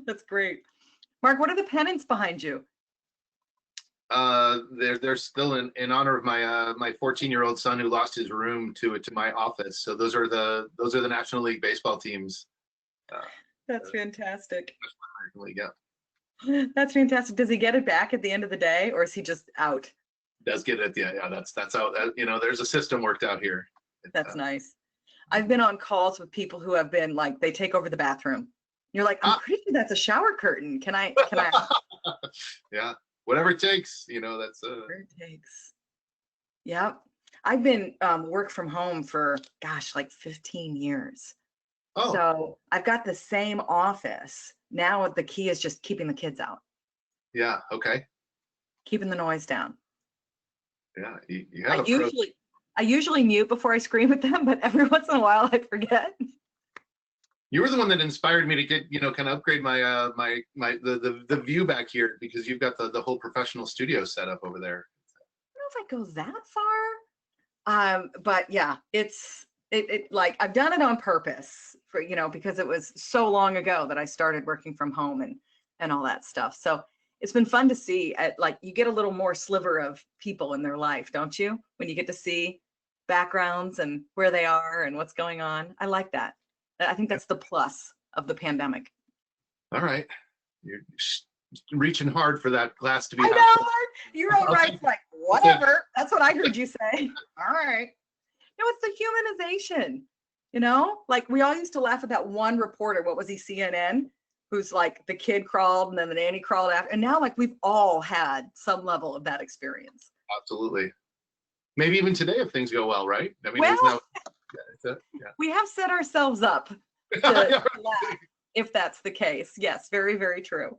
That's great. Mark, what are the pennants behind you? They're still in honor of my 14-year-old son who lost his room to my office. So those are the National League baseball teams. Uh, That's fantastic. League, yeah. That's fantastic. Does he get it back at the end of the day, or is he just out? Does get it, yeah. That's how there's a system worked out here. That's nice. I've been on calls with people who have been like, they take over the bathroom. You're like, I'm pretty sure that's a shower curtain. Can I? Yeah, whatever it takes, that's Whatever it takes. Yeah. I've been work from home for, gosh, like 15 years. Oh. So I've got the same office. Now the key is just keeping the kids out. Yeah, okay. Keeping the noise down. Yeah, you have a pro. I usually mute before I scream at them, but every once in a while I forget. You were the one that inspired me to get, kind of upgrade my the view back here, because you've got the whole professional studio set up over there. I don't know if it goes that far. But yeah, it's like I've done it on purpose for, because it was so long ago that I started working from home and all that stuff. So it's been fun to see like you get a little more sliver of people in their life, don't you? When you get to see backgrounds and where they are and what's going on. I like that. I think that's the plus of the pandemic. All right. You're reaching hard for that glass to be half full. full. You're all right. It's like, whatever. That's what I heard you say. All right. It's the humanization, like we all used to laugh at that one reporter. What was he, CNN? Who's like the kid crawled and then the nanny crawled after. And now like we've all had some level of that experience. Absolutely. Maybe even today if things go well, right? I mean, we have set ourselves up to laugh if that's the case. Yes, very, very true.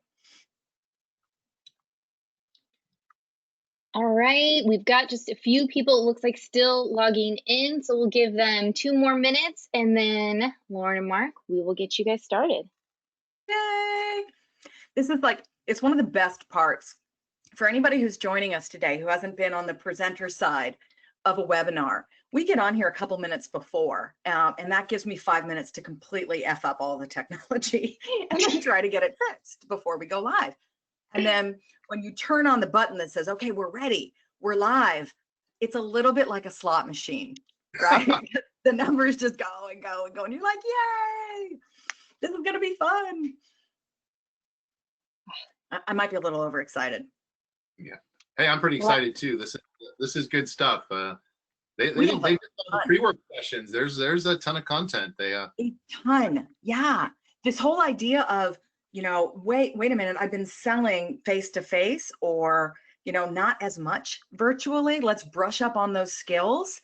All right, we've got just a few people, it looks like, still logging in, so we'll give them 2 more minutes, and then Lauren and Mark, we will get you guys started. Yay! This is like, it's one of the best parts for anybody who's joining us today who hasn't been on the presenter side of a webinar. We get on here a couple minutes before, and that gives me 5 minutes to completely F up all the technology and then try to get it fixed before we go live. And then when you turn on the button that says, okay, we're ready, we're live, it's a little bit like a slot machine, right? The numbers just go and go and go, and you're like, yay, this is gonna be fun. I might be a little overexcited. Yeah. Hey, I'm pretty excited too. This is good stuff. They did pre-work sessions. There's a ton of content. A ton, yeah. This whole idea of, wait a minute, I've been selling face-to-face or, not as much virtually. Let's brush up on those skills.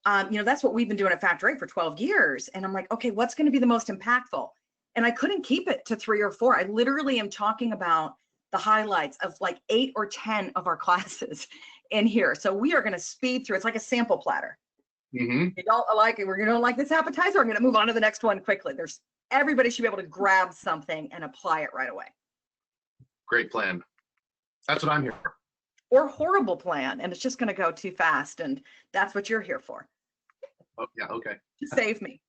That's what we've been doing at Factor 8 for 12 years. And I'm like, okay, what's going to be the most impactful? And I couldn't keep it to 3 or 4. I literally am talking about the highlights of like 8 or 10 of our classes in here. So we are going to speed through. It's like a sample platter. Mm-hmm. You don't like it, we're going to like this appetizer, I'm going to move on to the next one quickly. Everybody should be able to grab something and apply it right away. Great plan. That's what I'm here for. Or horrible plan, and it's just going to go too fast, and that's what you're here for. Oh, yeah, okay. To save me.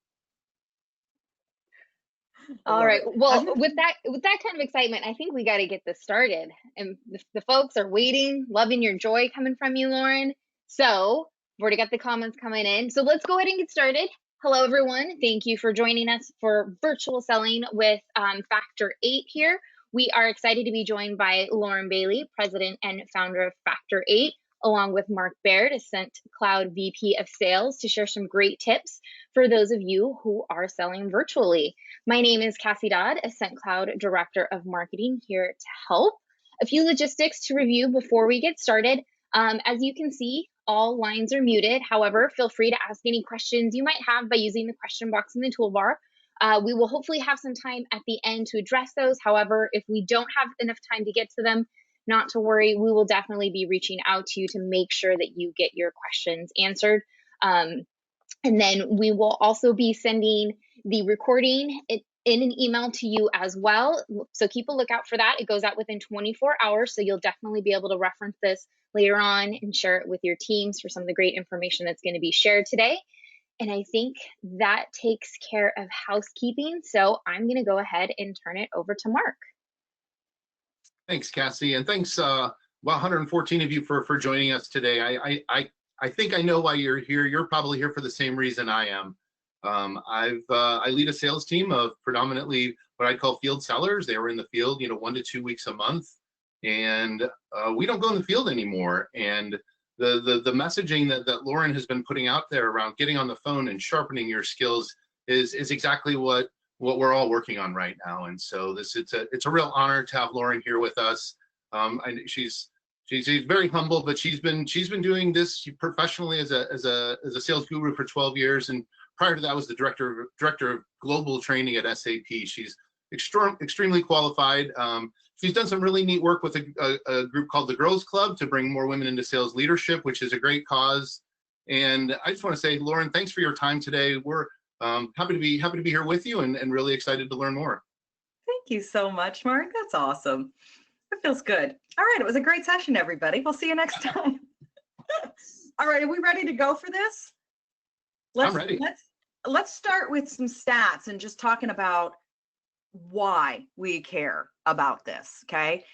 All right. Well, with that kind of excitement, I think we got to get this started. And the folks are waiting, loving your joy coming from you, Lauren. So we've already got the comments coming in. So let's go ahead and get started. Hello, everyone. Thank you for joining us for virtual selling with Factor 8 here. We are excited to be joined by Lauren Bailey, president and founder of Factor 8, along with Mark Baird, Ascent Cloud VP of Sales, to share some great tips for those of you who are selling virtually. My name is Cassie Dodd, Ascent Cloud Director of Marketing, here to help. A few logistics to review before we get started. As you can see, all lines are muted. However, feel free to ask any questions you might have by using the question box in the toolbar. We will hopefully have some time at the end to address those. However, if we don't have enough time to get to them, not to worry, we will definitely be reaching out to you to make sure that you get your questions answered. And then we will also be sending the recording in an email to you as well. So keep a lookout for that. It goes out within 24 hours. So you'll definitely be able to reference this later on and share it with your teams for some of the great information that's going to be shared today. And I think that takes care of housekeeping. So I'm going to go ahead and turn it over to Mark. Thanks, Cassie, and thanks, 114 of you for joining us today. I think I know why you're here. You're probably here for the same reason I am. I lead a sales team of predominantly what I call field sellers. They were in the field, 1 to 2 weeks a month, and we don't go in the field anymore. And the messaging that Lauren has been putting out there around getting on the phone and sharpening your skills is exactly what we're all working on right now. And so it's a real honor to have Lauren here with us. She's very humble, but she's been doing this professionally as a sales guru for 12 years, and prior to that was the director of global training at SAP. She's extremely qualified. She's done some really neat work with a group called the Girls Club to bring more women into sales leadership, which is a great cause. And I just want to say, Lauren, thanks for your time today. We're happy to be here with you, and really excited to learn more. Thank you so much, Mark. That's awesome. That feels good. All right, it was a great session, everybody. We'll see you next time. All right, are we ready to go for this? I'm ready. Let's start with some stats and just talking about why we care about this, okay?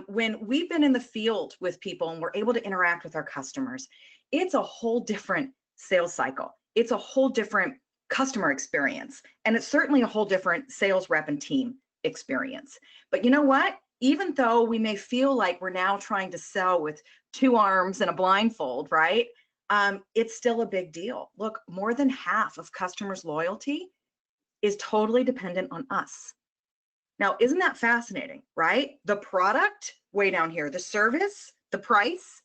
When we've been in the field with people and we're able to interact with our customers, it's a whole different sales cycle. It's a whole different customer experience, and it's certainly a whole different sales rep and team experience. But you know what? Even though we may feel like we're now trying to sell with 2 arms and a blindfold, right? It's still a big deal. Look, more than half of customers' loyalty is totally dependent on us. Now, isn't that fascinating, right? The product, way down here, the service, the price,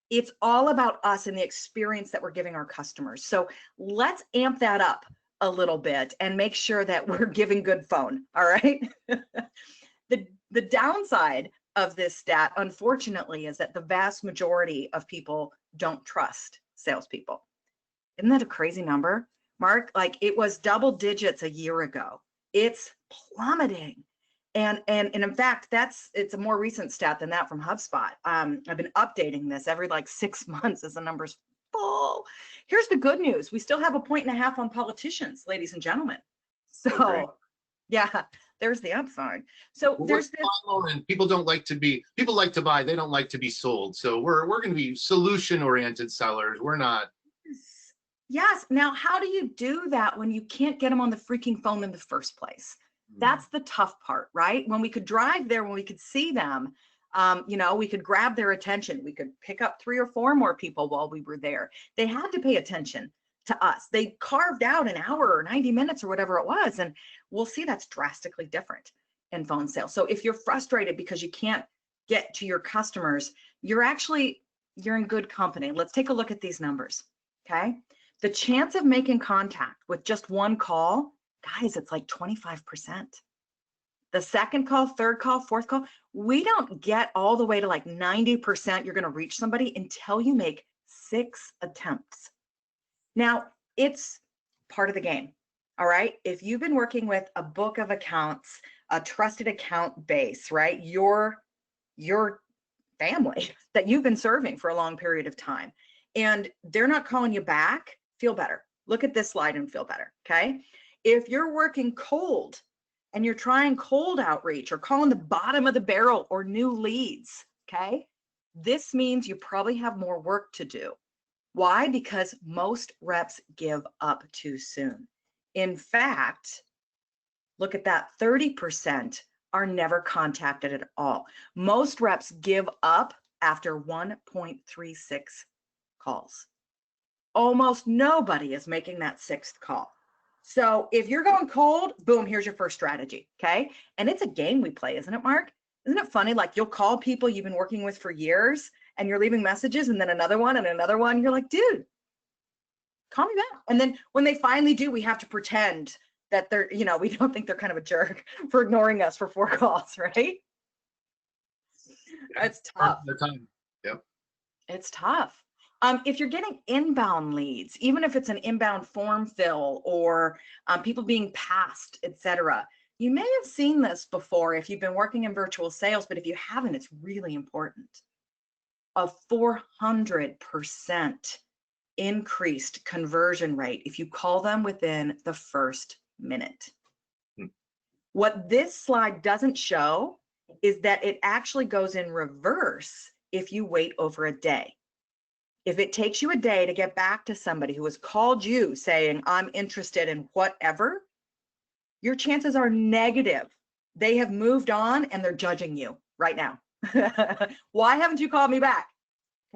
it's all about us and the experience that we're giving our customers. So let's amp that up a little bit and make sure that we're giving good phone, all right? The downside of this stat, unfortunately, is that the vast majority of people don't trust salespeople. Isn't that a crazy number, Mark? Like, it was double digits a year ago. It's plummeting. And in fact, it's a more recent stat than that from HubSpot. I've been updating this every like 6 months as the numbers fall. Here's the good news. We still have 1.5 points on politicians, ladies and gentlemen. So yeah, there's the upside. So there's this. And people like to buy, they don't like to be sold. So we're going to be solution-oriented sellers. We're not. Yes. Now, how do you do that when you can't get them on the freaking phone in the first place? That's the tough part, right? When we could drive there, when we could see them, we could grab their attention. We could pick up 3 or 4 more people while we were there. They had to pay attention to us. They carved out an hour or 90 minutes or whatever it was. And we'll see that's drastically different in phone sales. So if you're frustrated because you can't get to your customers, you're in good company. Let's take a look at these numbers, okay? The chance of making contact with just 1 call, guys, it's like 25%. The second call, third call, fourth call, we don't get all the way to like 90% you're going to reach somebody until you make 6 attempts. Now, it's part of the game, all right? If you've been working with a book of accounts, a trusted account base, right? Your family that you've been serving for a long period of time, and they're not calling you back, feel better. Look at this slide and feel better, okay? If you're working cold and you're trying cold outreach or calling the bottom of the barrel or new leads, okay? This means you probably have more work to do. Why? Because most reps give up too soon. In fact, look at that, 30% are never contacted at all. Most reps give up after 1.36 calls. Almost nobody is making that 6th call. So if you're going cold, boom, here's your first strategy, okay? And it's a game we play, isn't it, Mark? Isn't it funny? Like, you'll call people you've been working with for years and you're leaving messages, and then another one and another one. You're like, dude, call me back. And then when they finally do, we have to pretend that they're, we don't think they're kind of a jerk for ignoring us for 4 calls, right? It's tough. Yep. It's tough. If you're getting inbound leads, even if it's an inbound form fill or people being passed, etc., you may have seen this before if you've been working in virtual sales, but if you haven't, it's really important. A 400% increased conversion rate if you call them within the first minute. What this slide doesn't show is that it actually goes in reverse if you wait over a day. If it takes you a day to get back to somebody who has called you saying, I'm interested in whatever, your chances are negative. They have moved on and they're judging you right now. Why haven't you called me back?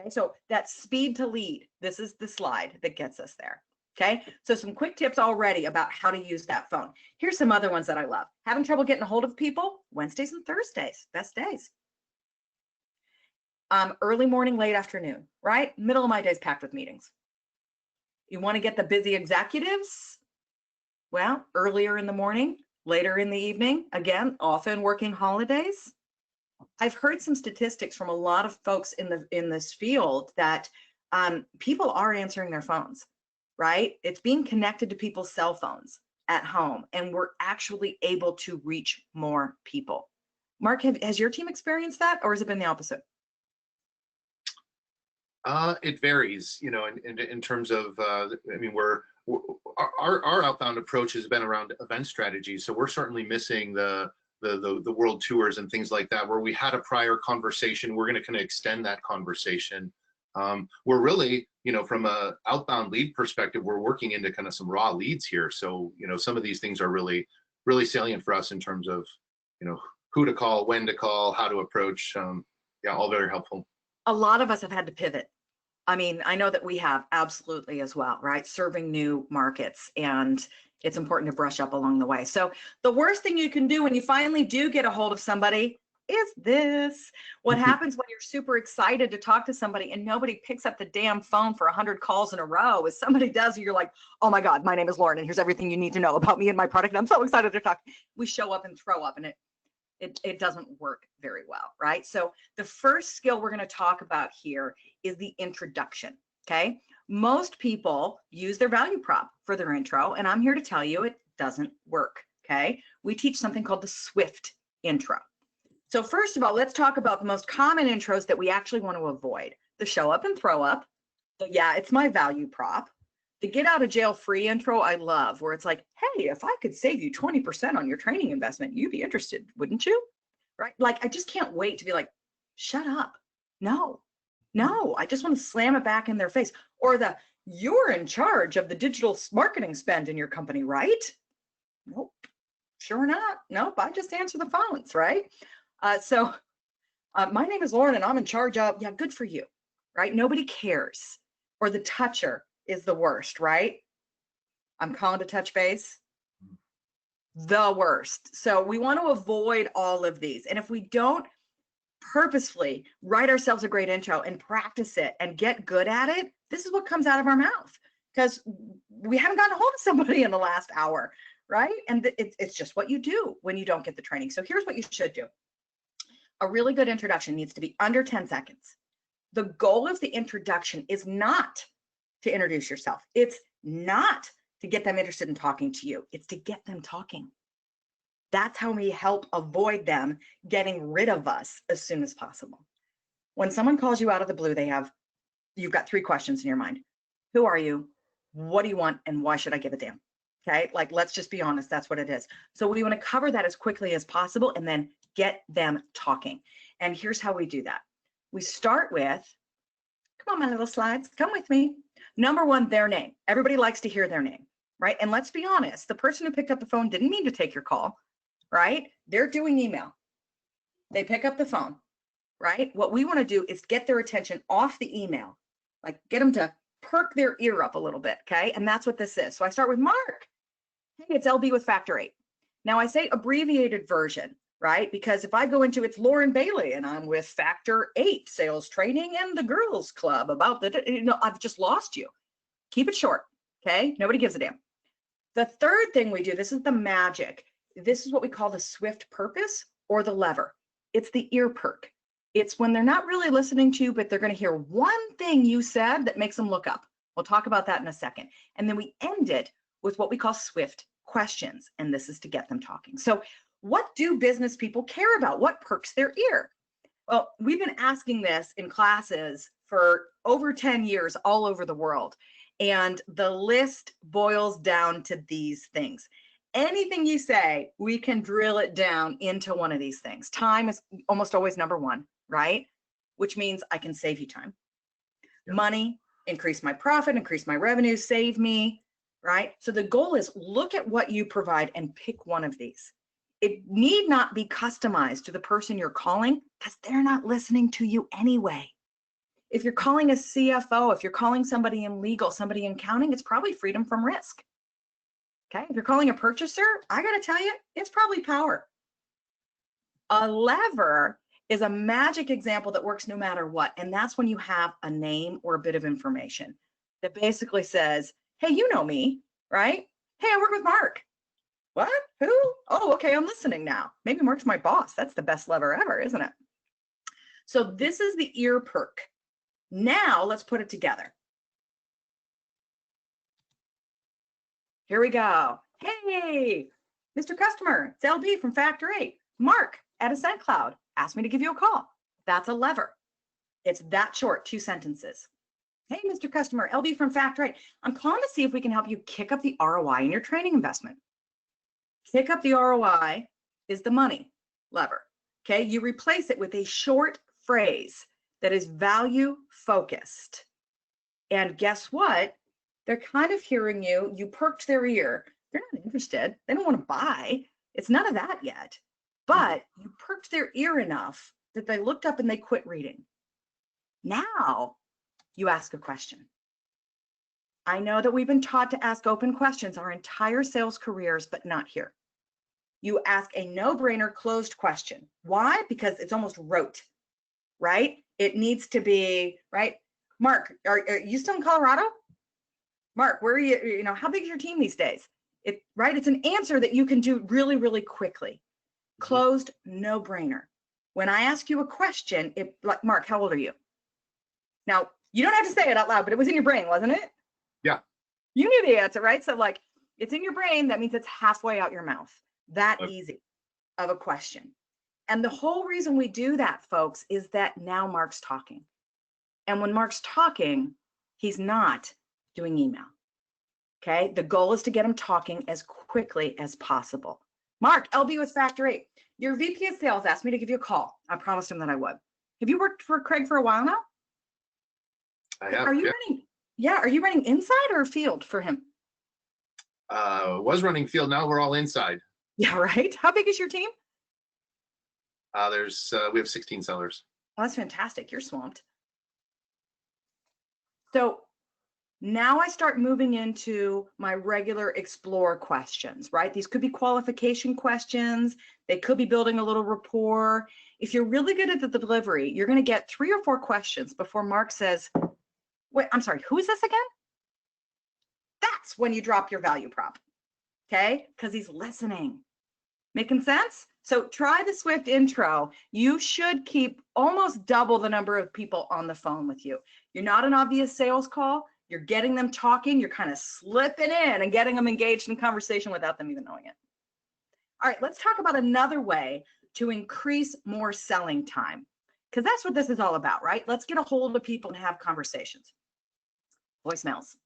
Okay, so that speed to lead, this is the slide that gets us there. Okay, so some quick tips already about how to use that phone. Here's some other ones that I love. Having trouble getting a hold of people? Wednesdays and Thursdays, best days. Early morning, late afternoon, right? Middle of my day is packed with meetings. You want to get the busy executives? Well, earlier in the morning, later in the evening, again, often working holidays. I've heard some statistics from a lot of folks in this field that people are answering their phones, right? It's being connected to people's cell phones at home, and we're actually able to reach more people. Mark, has your team experienced that, or has it been the opposite? It varies, you know, in terms of, I mean, our outbound approach has been around event strategy. So we're certainly missing the world tours and things like that, where we had a prior conversation. We're going to kind of extend that conversation. We're really, you know, from a outbound lead perspective, we're working into kind of some raw leads here. So, you know, some of these things are really, really salient for us in terms of, you know, who to call, when to call, how to approach. Yeah, all very helpful. A lot of us have had to pivot. I mean, I know that we have absolutely as well, right? Serving new markets, and it's important to brush up along the way. So the worst thing you can do when you finally do get a hold of somebody is this. What happens when you're super excited to talk to somebody and nobody picks up the damn phone for 100 calls in a row? Is somebody does, you're like, oh my God, my name is Lauren, and here's everything you need to know about me and my product. And I'm so excited to talk. We show up and throw up, and it doesn't work very well, right? So the first skill we're going to talk about here is the introduction, okay? Most people use their value prop for their intro, and I'm here to tell you it doesn't work, okay? We teach something called the SWIFT intro. So first of all, let's talk about the most common intros that we actually want to avoid. The show up and throw up, the yeah, it's my value prop. The get out of jail free intro, I love, where it's like, hey, if I could save you 20% on your training investment, you'd be interested, wouldn't you? Right? Like, I just can't wait to be like, shut up. No, I just want to slam it back in their face. Or the, you're in charge of the digital marketing spend in your company, right? Nope, sure not. Nope, I just answer the phones, right? My name is Lauren and I'm in charge of, yeah, good for you, right? Nobody cares. Or the toucher is the worst, right? I'm calling to touch base. The worst. So we want to avoid all of these. And if we don't purposefully write ourselves a great intro and practice it and get good at it, this is what comes out of our mouth, because we haven't gotten a hold of somebody in the last hour, right? And it's just what you do when you don't get the training. So here's what you should do. A really good introduction needs to be under 10 seconds. The goal of the introduction is not to introduce yourself. It's not to get them interested in talking to you. It's to get them talking. That's how we help avoid them getting rid of us as soon as possible. When someone calls you out of the blue, you've got 3 questions in your mind. Who are you? What do you want? And why should I give a damn? Okay, like, let's just be honest, that's what it is. So we want to cover that as quickly as possible and then get them talking. And here's how we do that. We start with, come on, my little slides, come with me. Number 1, their name. Everybody likes to hear their name, right? And let's be honest, the person who picked up the phone didn't mean to take your call, right? They're doing email. They pick up the phone, right? What we want to do is get their attention off the email, like get them to perk their ear up a little bit, okay? And that's what this is. So I start with Mark. Hey, it's LB with Factor 8. Now I say abbreviated version, right? Because if I go into it's Lauren Bailey and I'm with Factor 8 sales training and the girls club about I've just lost you. Keep it short, okay? Nobody gives a damn. The third thing we do, this is the magic. This is what we call the SWIFT purpose or the lever. It's the ear perk. It's when they're not really listening to you, but they're going to hear one thing you said that makes them look up. We'll talk about that in a second. And then we end it with what we call SWIFT questions. And this is to get them talking. So what do business people care about? What perks their ear? Well, we've been asking this in classes for over 10 years all over the world. And the list boils down to these things. Anything you say, we can drill it down into one of these things. Time is almost always number one, right? Which means I can save you time. Yep. Money, increase my profit, increase my revenue, save me, right? So the goal is look at what you provide and pick one of these. It need not be customized to the person you're calling because they're not listening to you anyway. If you're calling a CFO, if you're calling somebody in legal, somebody in accounting, it's probably freedom from risk. Okay, if you're calling a purchaser, I gotta tell you, it's probably power. A lever is a magic example that works no matter what. And that's when you have a name or a bit of information that basically says, hey, you know me, right? Hey, I work with Mark. What? Who? Oh, okay, I'm listening now. Maybe Mark's my boss. That's the best lever ever, isn't it? So this is the ear perk. Now let's put it together. Here we go. Hey, Mr. Customer, it's LB from Factor 8. Mark at Ascent Cloud asked me to give you a call. That's a lever. It's that short, 2 sentences. Hey, Mr. Customer, LB from Factor 8. I'm calling to see if we can help you kick up the ROI in your training investment. Kick up the ROI is the money lever. Okay, you replace it with a short phrase that is value focused. And guess what? They're kind of hearing you. You perked their ear. They're not interested. They don't want to buy. It's none of that yet. But you perked their ear enough that they looked up and they quit reading. Now you ask a question. I know that we've been taught to ask open questions our entire sales careers, but not here. You ask a no-brainer closed question. Why? Because it's almost rote, right? It needs to be, right? Mark, are you still in Colorado? Mark, where are you? You know, how big is your team these days? Right? It's an answer that you can do really, really quickly. Closed, no brainer. When I ask you a question, like, Mark, how old are you? Now, you don't have to say it out loud, but it was in your brain, wasn't it? Yeah. You knew the answer, right? So like, it's in your brain. That means it's halfway out your mouth. That easy of a question. And the whole reason we do that, folks, is that now Mark's talking. And when Mark's talking, he's not doing email. Okay. The goal is to get him talking as quickly as possible. Mark, LB with Factor 8. Your VP of sales asked me to give you a call. I promised him that I would. Have you worked for Craig for a while now? I have. Are you running? Yeah. Are you running inside or field for him? Was running field. Now we're all inside. Yeah. Right. How big is your team? We have 16 sellers. Oh, that's fantastic. You're swamped. So now I start moving into my regular explore questions, right? These could be qualification questions. They could be building a little rapport. If you're really good at the delivery, you're going to get 3 or 4 questions before Mark says, wait, I'm sorry, who is this again? That's when you drop your value prop, okay? Because he's listening. Making sense? So try the Swift intro. You should keep almost double the number of people on the phone with you. You're not an obvious sales call. You're getting them talking. You're kind of slipping in and getting them engaged in conversation without them even knowing it. All right, let's talk about another way to increase more selling time, because that's what this is all about, right? Let's get a hold of people and have conversations. Voicemails.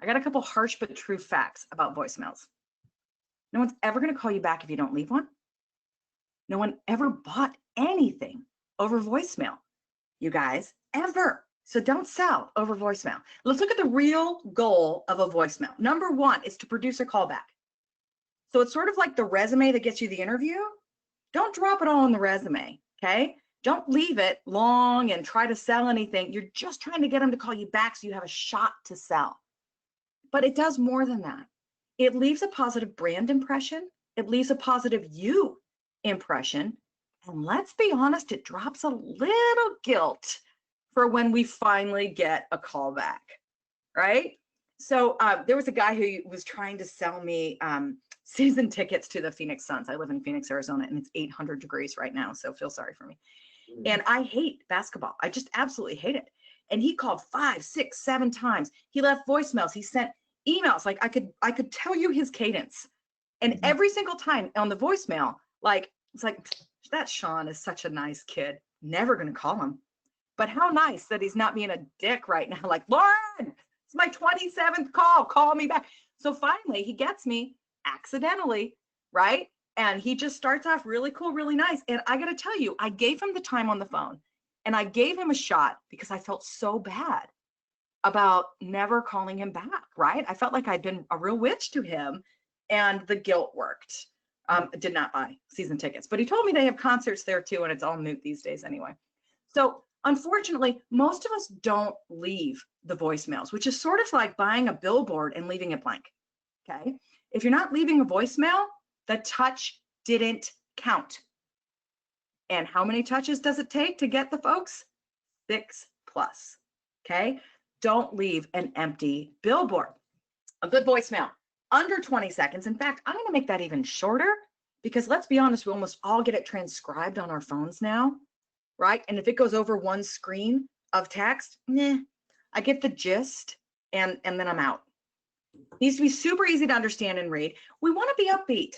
I got a couple harsh but true facts about voicemails. No one's ever going to call you back if you don't leave one. No one ever bought anything over voicemail, you guys, ever. So don't sell over voicemail. Let's look at the real goal of a voicemail. Number 1 is to produce a callback. So it's sort of like the resume that gets you the interview. Don't drop it all in the resume, okay? Don't leave it long and try to sell anything. You're just trying to get them to call you back so you have a shot to sell. But it does more than that. It leaves a positive brand impression. It leaves a positive you impression. And let's be honest, it drops a little guilt for when we finally get a call back, right? So there was a guy who was trying to sell me season tickets to the Phoenix Suns. I live in Phoenix, Arizona, and it's 800 degrees right now, so feel sorry for me. And I hate basketball. I just absolutely hate it. And he called 5, 6, 7 times. He left voicemails. He sent emails. Like I could tell you his cadence. And every single time on the voicemail, like, it's like, that Sean is such a nice kid. Never going to call him. But how nice that he's not being a dick right now. Like, Lauren, it's my 27th call. Call me back. So finally, he gets me accidentally, right? And he just starts off really cool, really nice. And I got to tell you, I gave him the time on the phone and I gave him a shot because I felt so bad about never calling him back, right? I felt like I'd been a real witch to him and the guilt worked. Did not buy season tickets, but he told me they have concerts there too, and it's all moot these days anyway. So unfortunately, most of us don't leave the voicemails, which is sort of like buying a billboard and leaving it blank, okay? If you're not leaving a voicemail, the touch didn't count. And how many touches does it take to get the folks? 6+, okay? Don't leave an empty billboard. A good voicemail, under 20 seconds. In fact, I'm gonna make that even shorter because let's be honest, we almost all get it transcribed on our phones now, right? And if it goes over one screen of text, I get the gist and then I'm out. It needs to be super easy to understand and read. We wanna be upbeat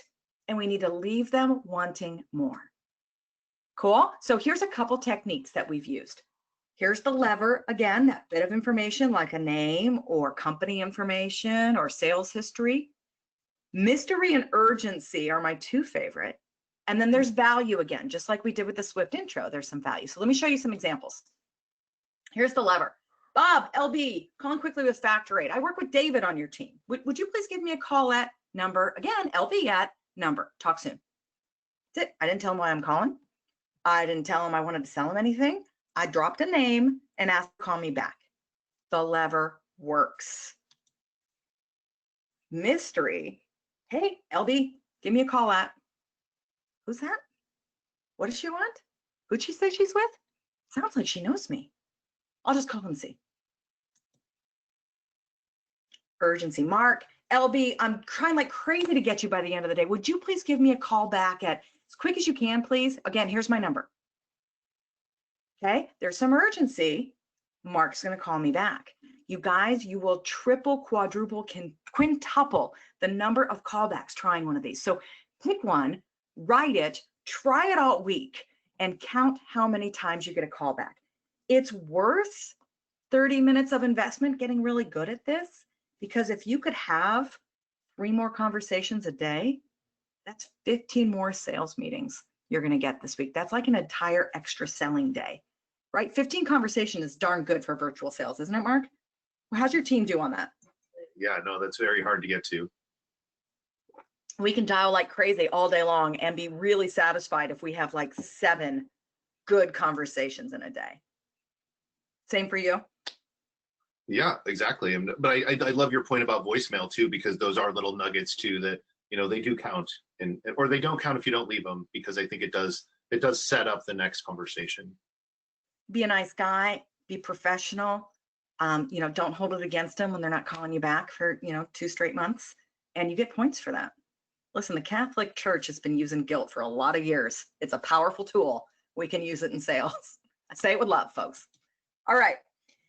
and we need to leave them wanting more. Cool, so here's a couple techniques that we've used. Here's the lever, again, that bit of information like a name or company information or sales history. Mystery and urgency are my two favorite. And then there's value again, just like we did with the Swift intro, there's some value. So let me show you some examples. Here's the lever. Bob, LB, calling quickly with Factor 8. I work with David on your team. Would you please give me a call at number, again, LB at number. Talk soon. That's it. I didn't tell him why I'm calling. I didn't tell him I wanted to sell him anything. I dropped a name and asked to call me back. The lever works. Mystery. Hey, LB, give me a call at. Who's that? What does she want? Who'd she say she's with? Sounds like she knows me. I'll just call and see. Urgency. Mark, LB, I'm trying like crazy to get you by the end of the day. Would you please give me a call back at as quick as you can, please? Again, here's my number. Okay, there's some urgency. Mark's going to call me back. You guys, you will triple, quadruple, quintuple the number of callbacks trying one of these. So pick one, write it, try it all week, and count how many times you get a call back. It's worth 30 minutes of investment getting really good at this, because if you could have 3 more conversations a day, that's 15 more sales meetings you're going to get this week. That's like an entire extra selling day. Right? 15 conversation is darn good for virtual sales, isn't it, Mark? Well, how's your team do on that? Yeah, no, that's very hard to get to. We can dial like crazy all day long and be really satisfied if we have like 7 good conversations in a day. Same for you? Yeah, exactly. But I love your point about voicemail too, because those are little nuggets too that, you know, they do count, or they don't count if you don't leave them, because I think it does set up the next conversation. Be a nice guy, be professional. You know, don't hold it against them when they're not calling you back for, 2 straight months, and you get points for that. Listen, the Catholic Church has been using guilt for a lot of years. It's a powerful tool. We can use it in sales. I say it with love, folks. All right.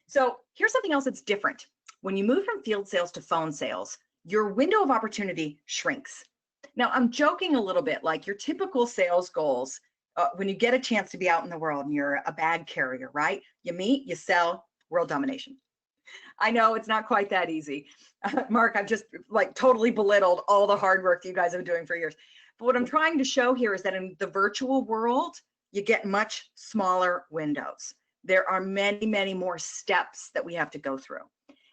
So here's something else that's different. When you move from field sales to phone sales, your window of opportunity shrinks. Now, I'm joking a little bit, like your typical sales goals, when you get a chance to be out in the world and you're a bag carrier, right? You meet, you sell, world domination. I know it's not quite that easy. Mark, I've just like totally belittled all the hard work that you guys have been doing for years. But what I'm trying to show here is that in the virtual world, you get much smaller windows. There are many, many more steps that we have to go through.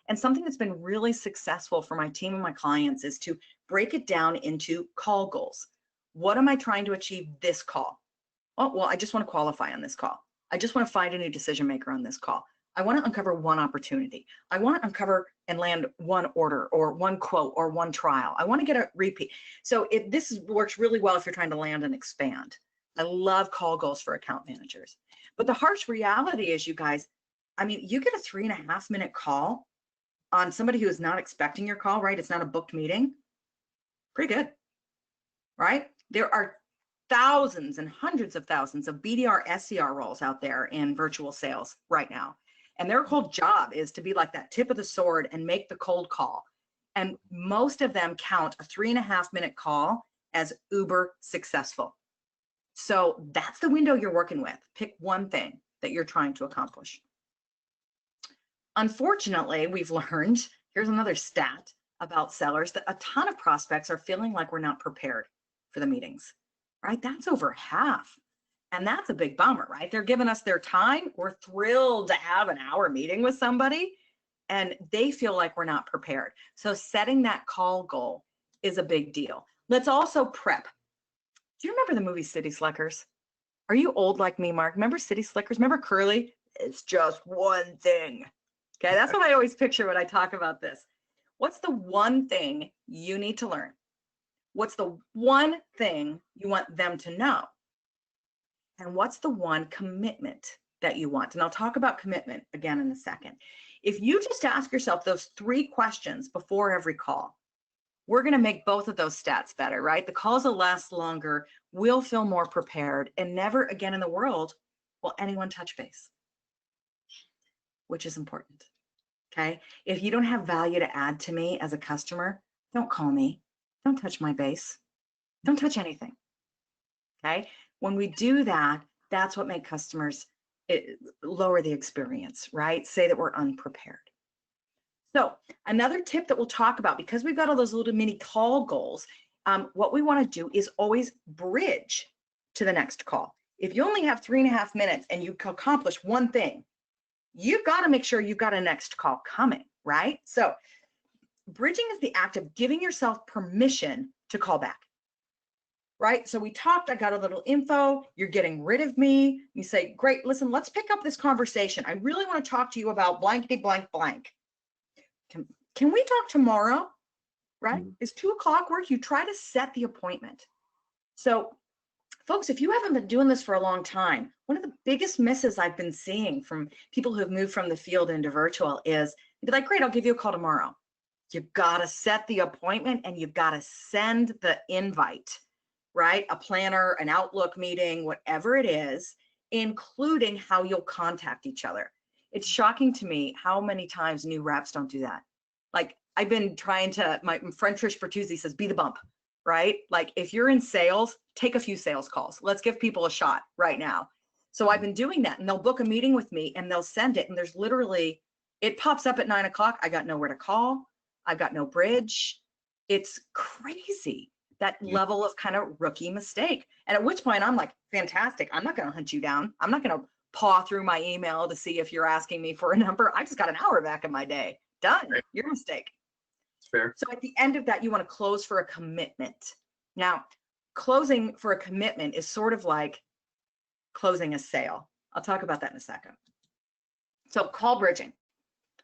And something that's been really successful for my team and my clients is to break it down into call goals. What am I trying to achieve this call? Oh, well, I just want to qualify on this call. I just want to find a new decision maker on this call. I want to uncover one opportunity. I want to uncover and land one order or one quote or one trial. I want to get a repeat. So this works really well if you're trying to land and expand. I love call goals for account managers. But the harsh reality is, you guys, I mean, you get a 3.5-minute call on somebody who is not expecting your call, right? It's not a booked meeting. Pretty good, right? There are thousands and hundreds of thousands of BDR, SDR roles out there in virtual sales right now. And their whole job is to be like that tip of the sword and make the cold call. And most of them count a 3.5-minute call as uber successful. So that's the window you're working with. Pick one thing. that you're trying to accomplish. Unfortunately, we've learned, here's another stat about sellers, that a ton of prospects are feeling like we're not prepared for the meetings, right? That's over half. And that's a big bummer, right? They're giving us their time. We're thrilled to have an hour meeting with somebody, and they feel like we're not prepared. So setting that call goal is a big deal. Let's also prep. Do you remember the movie City Slickers? Are you old like me, Mark? Remember City Slickers? Remember Curly? It's just one thing. Okay, that's what I always picture when I talk about this. What's the one thing you need to learn? What's the one thing you want them to know? And what's the one commitment that you want? And I'll talk about commitment again in a second. If you just ask yourself those 3 questions before every call, we're going to make both of those stats better, right? The calls will last longer, we'll feel more prepared, and never again in the world will anyone touch base, which is important. Okay. If you don't have value to add to me as a customer, don't call me. Don't touch my base. Don't touch anything. Okay. When we do that, that's what makes customers lower the experience, right? Say that we're unprepared. So another tip that we'll talk about, because we've got all those little mini call goals, what we want to do is always bridge to the next call. If you only have 3.5 minutes and you accomplish one thing, you've got to make sure you've got a next call coming, right? So bridging is the act of giving yourself permission to call back, right? So we talked, I got a little info, you're getting rid of me. You say, great, listen, let's pick up this conversation. I really want to talk to you about blankety blank blank. Can we talk tomorrow, right? Is 2 o'clock work? You try to set the appointment. So folks, if you haven't been doing this for a long time, one of the biggest misses I've been seeing from people who have moved from the field into virtual is, be like, great, I'll give you a call tomorrow. You've got to set the appointment and you've got to send the invite, right? A planner, an Outlook meeting, whatever it is, including how you'll contact each other. It's shocking to me how many times new reps don't do that. Like I've been trying to, my friend Trish Bertuzzi says, be the bump, right? Like if you're in sales, take a few sales calls. Let's give people a shot right now. So I've been doing that, and they'll book a meeting with me and they'll send it. And there's literally, it pops up at 9 o'clock. I got nowhere to call. I've got no bridge. It's crazy, that level of kind of rookie mistake. And at which point I'm like, fantastic. I'm not going to hunt you down. I'm not going to paw through my email to see if you're asking me for a number. I just got an hour back in my day. Done. Right. Your mistake. Fair. So at the end of that, you want to close for a commitment. Now, closing for a commitment is sort of like closing a sale. I'll talk about that in a second. So call bridging.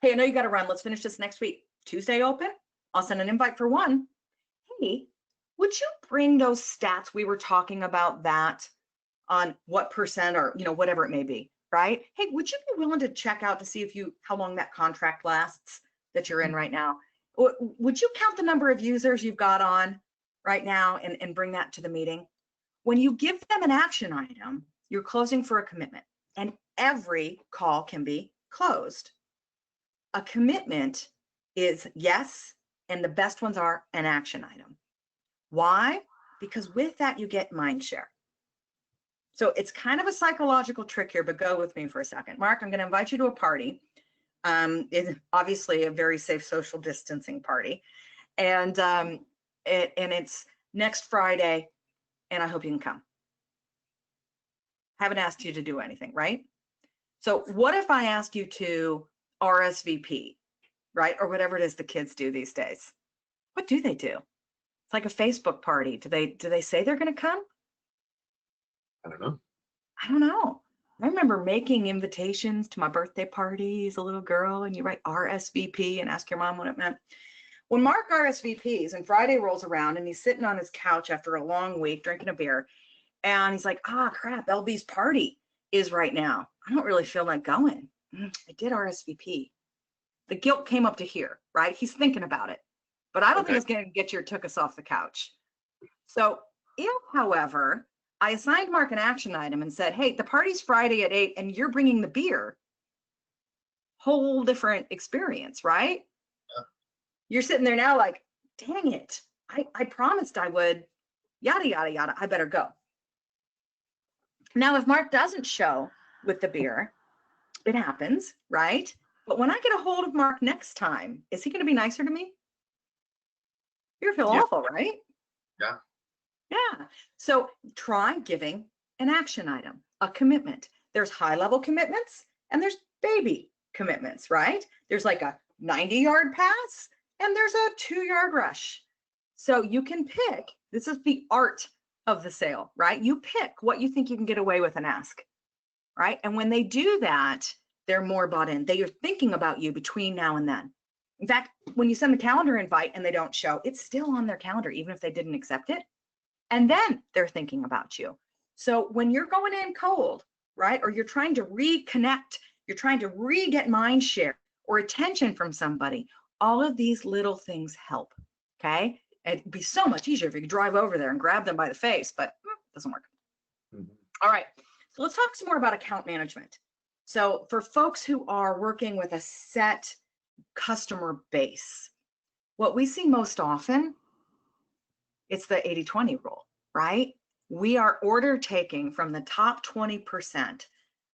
Hey, I know you got to run. Let's finish this next week. Tuesday open? I'll send an invite for 1. Hey, would you bring those stats we were talking about that on what percent or, whatever it may be, right? Hey, would you be willing to check out to see if how long that contract lasts that you're in right now? Would you count the number of users you've got on right now and bring that to the meeting? When you give them an action item, you're closing for a commitment, and every call can be closed. A commitment is yes, and the best ones are an action item. Why? Because with that, you get mind share. So it's kind of a psychological trick here, but go with me for a second. Mark, I'm going to invite you to a party. It's obviously a very safe social distancing party. And it's next Friday, and I hope you can come. Haven't asked you to do anything, right? So what if I ask you to RSVP, right? Or whatever it is the kids do these days. What do they do? It's like a Facebook party. Do they say they're going to come? I don't know. I don't know. I remember making invitations to my birthday party as a little girl, and you write RSVP and ask your mom what it meant. When Mark RSVPs and Friday rolls around and he's sitting on his couch after a long week drinking a beer, and he's like, crap, LB's party is right now. I don't really feel like going. I did RSVP. The guilt came up to here, right? He's thinking about it, but I don't think it's going to get took us off the couch. So if, however, I assigned Mark an action item and said, hey, the party's Friday at 8 and you're bringing the beer, whole different experience, right? Yeah. You're sitting there now like, dang it, I promised I would, yada, yada, yada, I better go. Now, if Mark doesn't show, with the beer. It happens, right? But when I get a hold of Mark next time, is he going to be nicer to me? You're going to feel Yeah. awful, right? Yeah. Yeah. So try giving an action item, a commitment. There's high level commitments and there's baby commitments, right? There's like a 90-yard pass and there's a 2-yard rush. So you can pick, this is the art of the sale, right? You pick what you think you can get away with and ask, right? And when they do that, they're more bought in. They are thinking about you between now and then. In fact, when you send a calendar invite and they don't show, it's still on their calendar, even if they didn't accept it. And then they're thinking about you. So when you're going in cold, right, or you're trying to reconnect, you're trying to re-get mind share or attention from somebody, all of these little things help, okay? It'd be so much easier if you could drive over there and grab them by the face, but it doesn't work. All right, so let's talk some more about account management. So for folks who are working with a set customer base, what we see most often, it's the 80-20 rule, right? We are order taking from the top 20%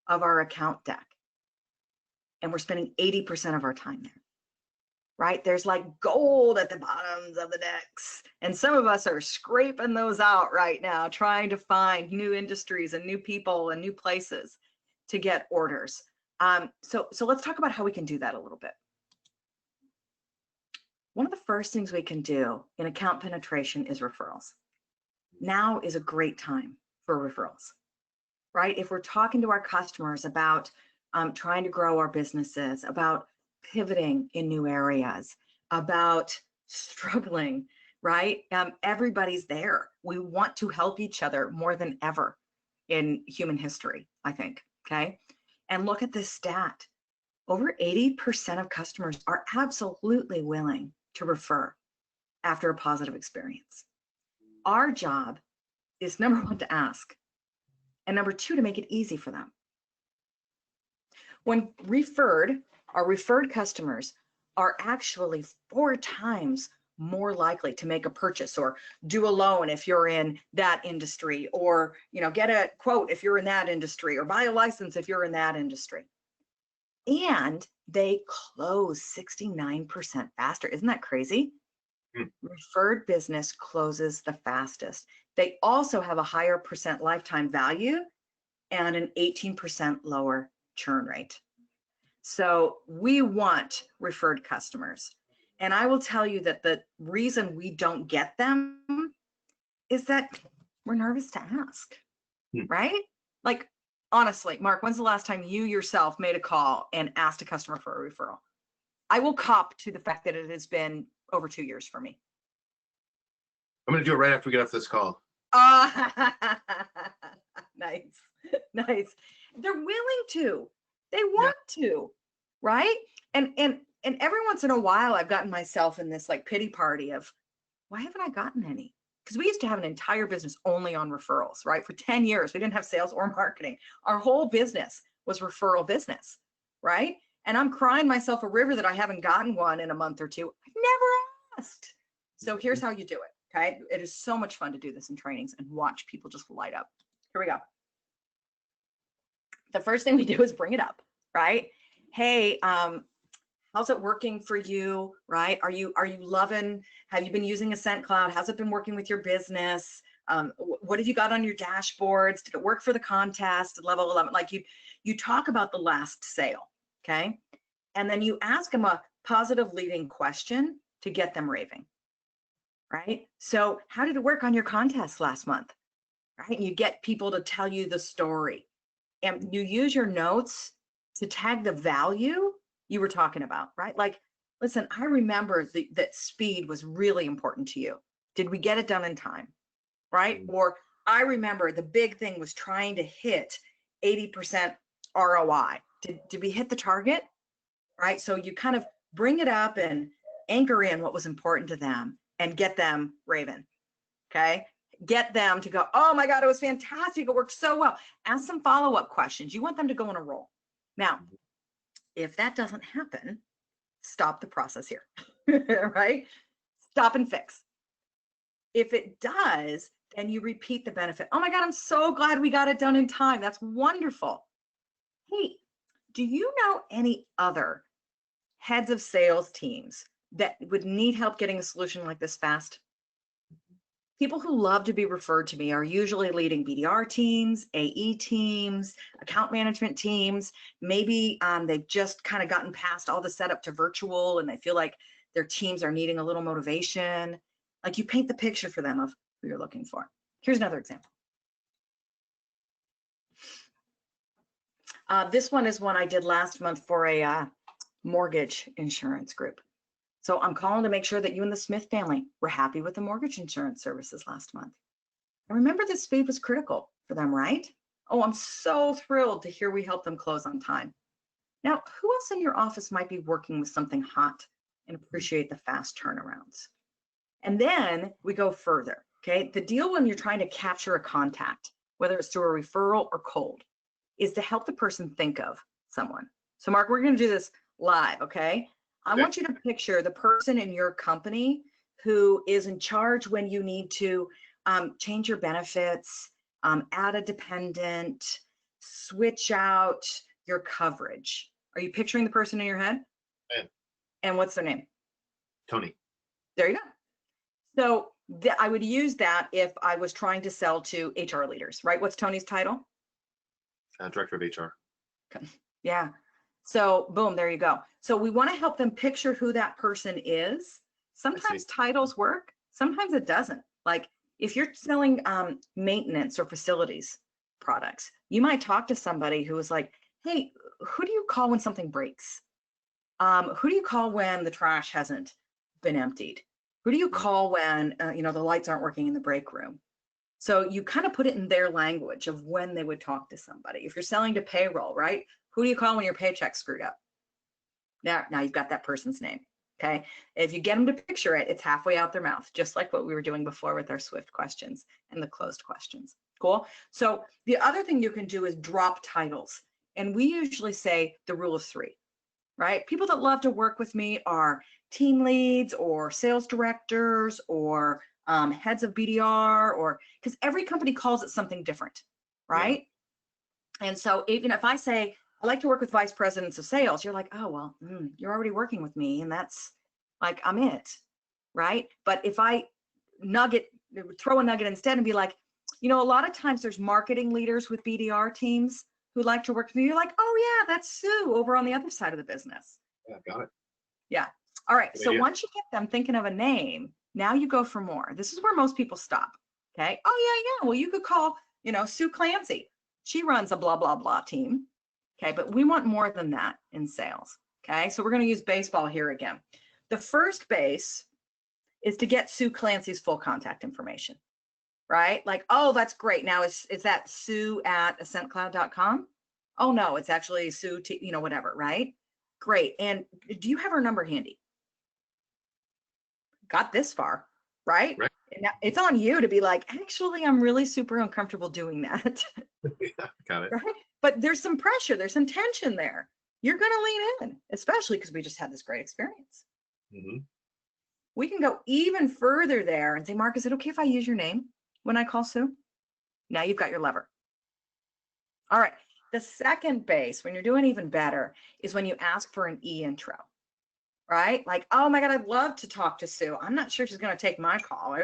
of our account deck, and we're spending 80% of our time there, right? There's like gold at the bottoms of the decks, and some of us are scraping those out right now, trying to find new industries and new people and new places to get orders. So let's talk about how we can do that a little bit. One of the first things we can do in account penetration is referrals. Now is a great time for referrals, right? If we're talking to our customers about trying to grow our businesses, about pivoting in new areas, about struggling, right? Everybody's there. We want to help each other more than ever in human history, I think, okay? And look at this stat. Over 80% of customers are absolutely willing to refer after a positive experience. Our job is number one to ask, and number two to make it easy for them. When our referred customers are actually 4 times more likely to make a purchase or do a loan if you're in that industry, or get a quote if you're in that industry, or buy a license if you're in that industry. And they close 69% faster. Isn't that crazy? Referred business closes the fastest. They also have a higher percent lifetime value and an 18% lower churn rate. So we want referred customers. And I will tell you that the reason we don't get them is that we're nervous to ask, right? Like, honestly, Mark, when's the last time you yourself made a call and asked a customer for a referral? I will cop to the fact that it has been over 2 years for me. I'm going to do it right after we get off this call. Nice. They're willing to. They want to, right? And every once in a while, I've gotten myself in this like pity party of, why haven't I gotten any? Because we used to have an entire business only on referrals, right? For 10 years, we didn't have sales or marketing. Our whole business was referral business, right? And I'm crying myself a river that I haven't gotten one in a month or two. I've never asked. So here's how you do it, okay? It is so much fun to do this in trainings and watch people just light up. Here we go. The first thing we do is bring it up, right? Hey, how's it working for you, right? Are you loving, have you been using Ascent Cloud? How's it been working with your business? What have you got on your dashboards? Did it work for the contest at LevelEleven? Like you talk about the last sale, okay? And then you ask them a positive leading question to get them raving, right? So how did it work on your contest last month, right? And you get people to tell you the story, and you use your notes to tag the value you were talking about, right? Like, listen, I remember that speed was really important to you. Did we get it done in time, right? Or I remember the big thing was trying to hit 80% ROI. Did we hit the target, right? So you kind of bring it up and anchor in what was important to them and get them raving, okay? Get them to go, oh my God, it was fantastic. It worked so well. Ask some follow-up questions. You want them to go on a roll. Now, if that doesn't happen, stop the process here, right? Stop and fix. If it does, then you repeat the benefit. Oh my God, I'm so glad we got it done in time. That's wonderful. hey, do you know any other heads of sales teams that would need help getting a solution like this fast? People who love to be referred to me are usually leading BDR teams, AE teams, account management teams. Maybe they've just kind of gotten past all the setup to virtual and they feel like their teams are needing a little motivation. Like, you paint the picture for them of who you're looking for. Here's another example. This one is one I did last month for a mortgage insurance group. So I'm calling to make sure that you and the Smith family were happy with the mortgage insurance services last month. And remember, the speed was critical for them, right? Oh, I'm so thrilled to hear we helped them close on time. Now, who else in your office might be working with something hot and appreciate the fast turnarounds? And then we go further, okay? The deal when you're trying to capture a contact, whether it's through a referral or cold, is to help the person think of someone. So Mark, we're gonna do this live, okay? I want you to picture the person in your company who is in charge when you need to change your benefits, add a dependent, switch out your coverage. Are you picturing the person in your head? Yeah. And what's their name? Tony. There you go. So I would use that if I was trying to sell to HR leaders, right? What's Tony's title? Director of HR. Okay. Yeah. So boom, there you go. So we want to help them picture who that person is. Sometimes titles work, sometimes it doesn't. Like, if you're selling maintenance or facilities products, you might talk to somebody who is like, hey, who do you call when something breaks? Who do you call when the trash hasn't been emptied? Who do you call when the lights aren't working in the break room? So you kind of put it in their language of when they would talk to somebody. If you're selling to payroll, right? Who do you call when your paycheck's screwed up? Now you've got that person's name, okay? If you get them to picture it, it's halfway out their mouth, just like what we were doing before with our Swift questions and the closed questions. Cool? So the other thing you can do is drop titles. And we usually say the rule of three, right? People that love to work with me are team leads or sales directors or heads of BDR, or because every company calls it something different, right? Yeah. And so even if I say, I like to work with vice presidents of sales, you're like, oh, well, you're already working with me. And that's like, I'm it, right? But if I throw a nugget instead and be like, a lot of times there's marketing leaders with BDR teams who like to work with me. You're like, oh yeah, that's Sue over on the other side of the business. Yeah, got it. Yeah. All right. Good So idea. once you get them thinking of a name, now you go for more. This is where most people stop. Okay. Oh yeah. Well, you could call, Sue Clancy. She runs a blah, blah, blah team. Okay. But we want more than that in sales. Okay. So we're going to use baseball here again. The first base is to get Sue Clancy's full contact information, right? Like, oh, that's great. Now is that Sue at ascentcloud.com? Oh no, it's actually Sue, whatever, right? Great. And do you have her number handy? Got this far, right? Right. And now it's on you to be like, actually, I'm really super uncomfortable doing that. Yeah, got it. Right? But there's some pressure, there's some tension there. You're going to lean in, especially because we just had this great experience. Mm-hmm. We can go even further there and say, Mark, is it okay if I use your name when I call Sue? Now you've got your lever. All right. The second base, when you're doing even better, is when you ask for an e-intro. Right? Like, oh my God, I'd love to talk to Sue. I'm not sure she's going to take my call.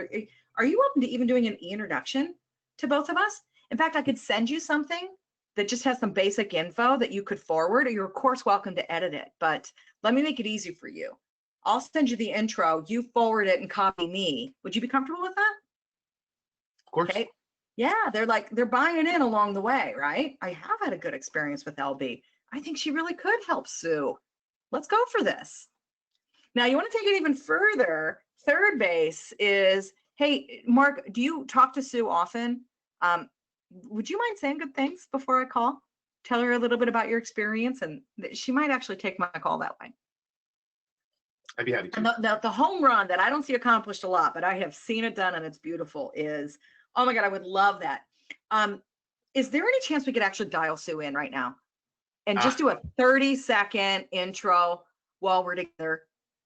Are you open to even doing an e-introduction to both of us? In fact, I could send you something that just has some basic info that you could forward. You're of course welcome to edit it, but let me make it easy for you. I'll send you the intro, you forward it and copy me. Would you be comfortable with that? Of course. Okay. Yeah, they're buying in along the way, right? I have had a good experience with LB. I think she really could help Sue. Let's go for this. Now, you want to take it even further. Third base is, hey, Mark, do you talk to Sue often? Would you mind saying good things before I call? Tell her a little bit about your experience, and she might actually take my call that way. I'd be happy to. And the home run that I don't see accomplished a lot, but I have seen it done and it's beautiful is, oh my God, I would love that. Is there any chance we could actually dial Sue in right now and just do a 30-second intro while we're together?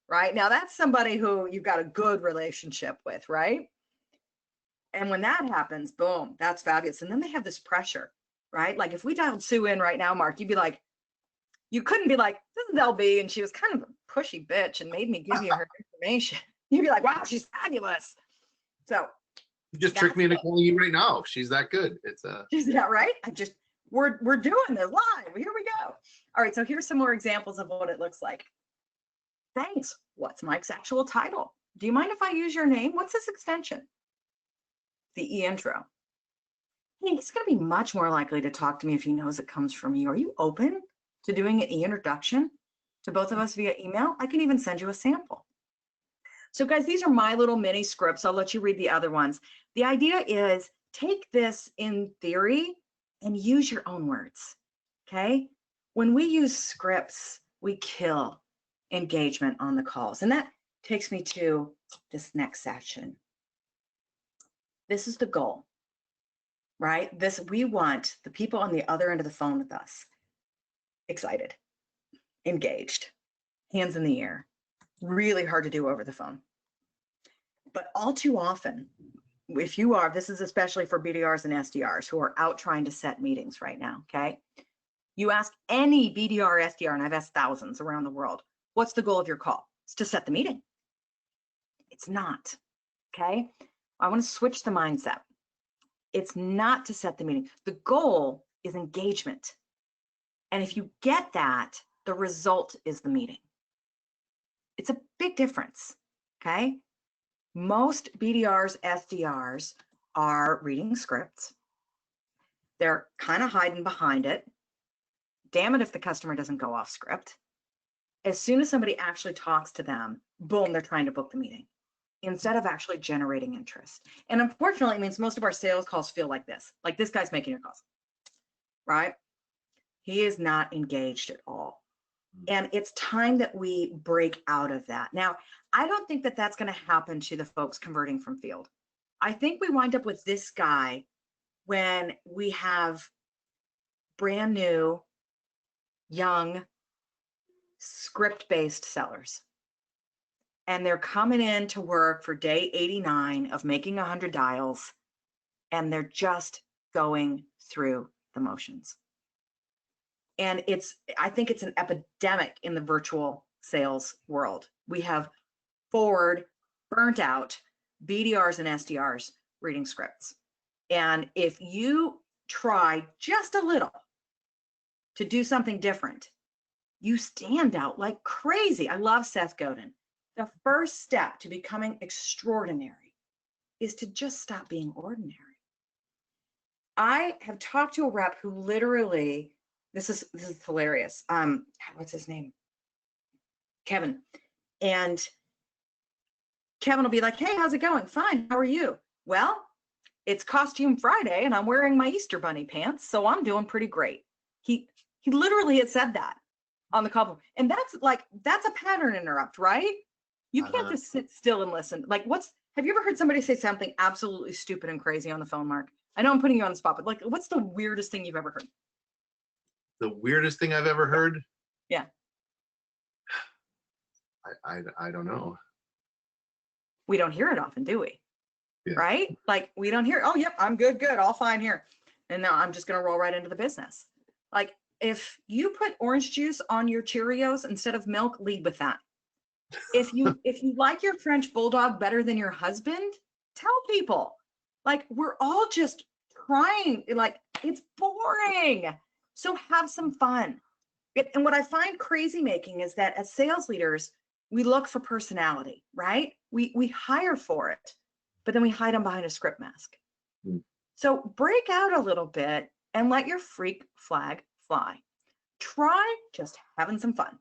Right? Now that's somebody who you've got a good relationship with, right? And when that happens, boom, that's fabulous. And then they have this pressure. right? Like if we dialed Sue in right now, Mark, you'd be like, you couldn't be like, this is LB, and she was kind of a pushy bitch and made me give you her information. You'd be like, wow, she's fabulous. So You just tricked me into calling you right now. She's that good. It's is that right? We're doing this live. Here we go. All right, so here's some more examples of what it looks like. Thanks. What's Mike's actual title? Do you mind if I use your name? What's this extension? The e-intro. Hey, he's going to be much more likely to talk to me if he knows it comes from you. Are you open to doing an e-introduction to both of us via email? I can even send you a sample. So guys, these are my little mini scripts. I'll let you read the other ones. The idea is take this in theory and use your own words, okay? When we use scripts, we kill engagement on the calls. And that takes me to this next section. This is the goal, right? We want the people on the other end of the phone with us excited, engaged, hands in the air. Really hard to do over the phone. But all too often, if you are, this is especially for BDRs and SDRs who are out trying to set meetings right now, okay? You ask any BDR, SDR, and I've asked thousands around the world, what's the goal of your call? It's to set the meeting. It's not, okay? I want to switch the mindset. It's not to set the meeting. The goal is engagement. And if you get that, the result is the meeting. It's a big difference, okay? Most BDRs, SDRs are reading scripts. They're kind of hiding behind it. Damn it if the customer doesn't go off script. As soon as somebody actually talks to them, boom, they're trying to book the meeting instead of actually generating interest. And unfortunately, it means most of our sales calls feel like this guy's making your calls, right? He is not engaged at all. And it's time that we break out of that. Now, I don't think that that's going to happen to the folks converting from field. I think we wind up with this guy when we have brand new, young, script-based sellers. And they're coming in to work for day 89 of making 100 dials, and they're just going through the motions. And I think it's an epidemic in the virtual sales world. We have forward, burnt out BDRs and SDRs reading scripts. And if you try just a little to do something different, you stand out like crazy. I love Seth Godin. The first step to becoming extraordinary is to just stop being ordinary. I have talked to a rep who literally, this is hilarious. What's his name? Kevin. And Kevin will be like, hey, how's it going? Fine, how are you? Well, it's Costume Friday and I'm wearing my Easter Bunny pants, so I'm doing pretty great. He literally had said that on the call. And that's a pattern interrupt, right? You can't just sit still and listen. Like have you ever heard somebody say something absolutely stupid and crazy on the phone, Mark? I know I'm putting you on the spot, but what's the weirdest thing you've ever heard? the weirdest thing I've ever heard. Yeah. I don't know. We don't hear it often, do we? Yeah. Right? Like we don't hear, oh, yep, I'm good, all fine here. And now I'm just going to roll right into the business. Like if you put orange juice on your Cheerios instead of milk, lead with that. If you like your French bulldog better than your husband, tell people. Like we're all just trying, like it's boring. So have some fun. And what I find crazy making is that as sales leaders, we look for personality, right? We hire for it, but then we hide them behind a script mask. So break out a little bit and let your freak flag fly. Try just having some fun.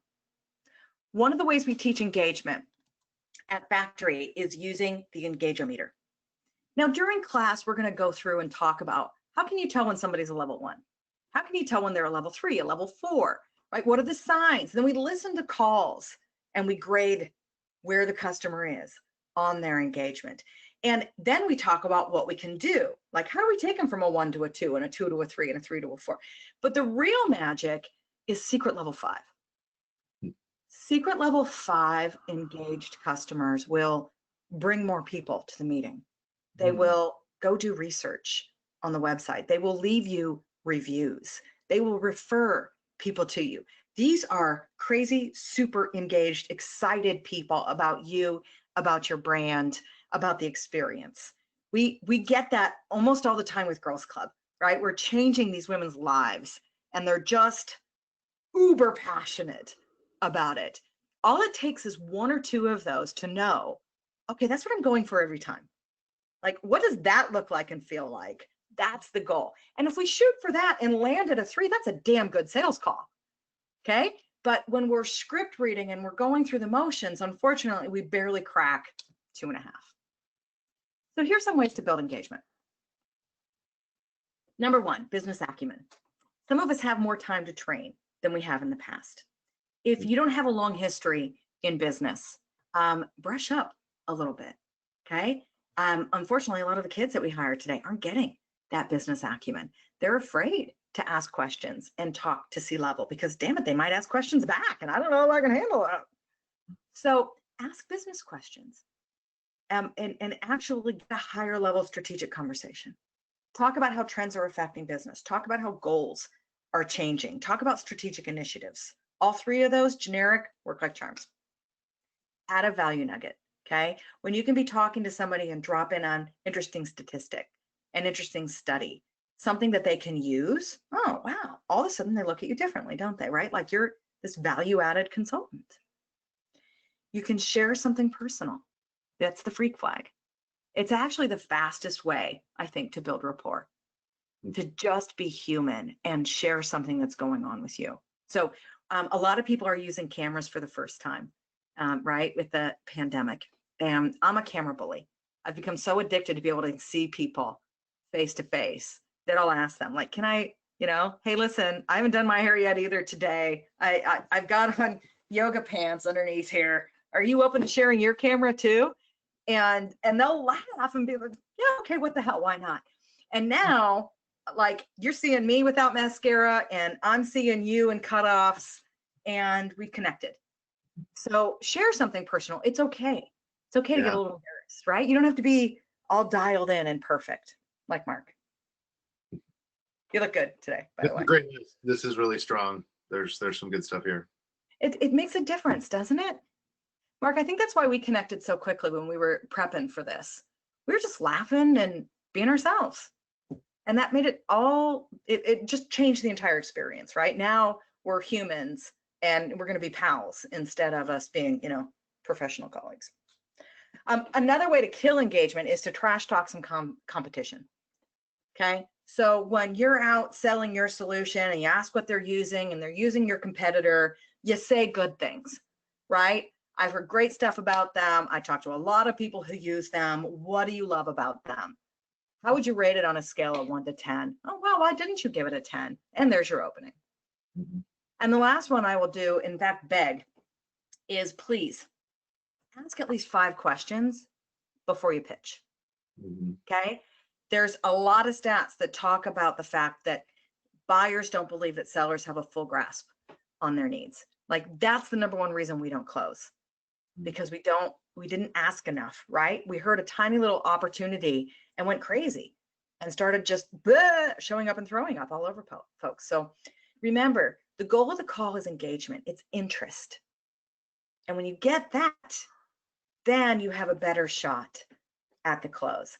One of the ways we teach engagement at Factory is using the Engage-O-Meter. Now, during class, we're going to go through and talk about how can you tell when somebody's a level 1? How can you tell when they're a level 3, a level 4, right? What are the signs? Then we listen to calls and we grade where the customer is on their engagement. And then we talk about what we can do. Like, how do we take them from a 1 to a 2 and a 2 to a 3 and a 3 to a 4? But the real magic is secret level 5. Secret level 5 engaged customers will bring more people to the meeting. They will go do research on the website. They will leave you reviews. They will refer people to you. These are crazy, super engaged, excited people about you, about your brand, about the experience. We get that almost all the time with Girls Club, right? We're changing these women's lives and they're just uber passionate about it. All it takes is one or two of those to know, okay, that's what I'm going for every time. Like, what does that look like and feel like? That's the goal. And if we shoot for that and land at a 3, that's a damn good sales call. Okay. But when we're script reading and we're going through the motions, unfortunately, we barely crack 2.5. So here's some ways to build engagement. Number 1, business acumen. Some of us have more time to train than we have in the past. If you don't have a long history in business, brush up a little bit. Okay. Unfortunately, a lot of the kids that we hire today aren't getting that business acumen. They're afraid to ask questions and talk to C-level because, damn it, they might ask questions back, and I don't know if I can handle that. So ask business questions and actually get a higher level strategic conversation. Talk about how trends are affecting business. Talk about how goals are changing. Talk about strategic initiatives. All 3 of those, generic, work like charms. Add a value nugget. Okay. When you can be talking to somebody and drop in on interesting statistic, an interesting study, something that they can use. Oh, wow. All of a sudden they look at you differently, don't they? Right? Like you're this value added consultant. You can share something personal. That's the freak flag. It's actually the fastest way, I think, to build rapport, to just be human and share something that's going on with you. So a lot of people are using cameras for the first time, right? With the pandemic. And I'm a camera bully. I've become so addicted to be able to see people face to face that I'll ask them, like, can I, hey, listen, I haven't done my hair yet either today. I've got on yoga pants underneath here. Are you open to sharing your camera too? And they'll laugh and be like, yeah, okay, what the hell, why not? And now, like, you're seeing me without mascara and I'm seeing you in cutoffs and we connected. So share something personal. It's okay. It's okay to get a little embarrassed, right? You don't have to be all dialed in and perfect, like Mark. You look good today, by the way. Great. This is really strong. There's some good stuff here. It makes a difference, doesn't it? Mark, I think that's why we connected so quickly when we were prepping for this. We were just laughing and being ourselves. And that made it all, it just changed the entire experience, right? Now we're humans and we're going to be pals instead of us being, professional colleagues. Another way to kill engagement is to trash talk some competition. Okay. So when you're out selling your solution and you ask what they're using and they're using your competitor, you say good things, right? I've heard great stuff about them. I talk to a lot of people who use them. What do you love about them? How would you rate it on a scale of 1 to 10? Oh, wow, why didn't you give it a 10? And there's your opening. Mm-hmm. And the last one I will do, in fact, beg, is please ask at least 5 questions before you pitch. Mm-hmm. Okay? There's a lot of stats that talk about the fact that buyers don't believe that sellers have a full grasp on their needs. Like, that's the number one reason we don't close, because we didn't ask enough, right? We heard a tiny little opportunity and went crazy and started just showing up and throwing up all over folks. So remember, the goal of the call is engagement. It's interest. And when you get that, then you have a better shot at the close.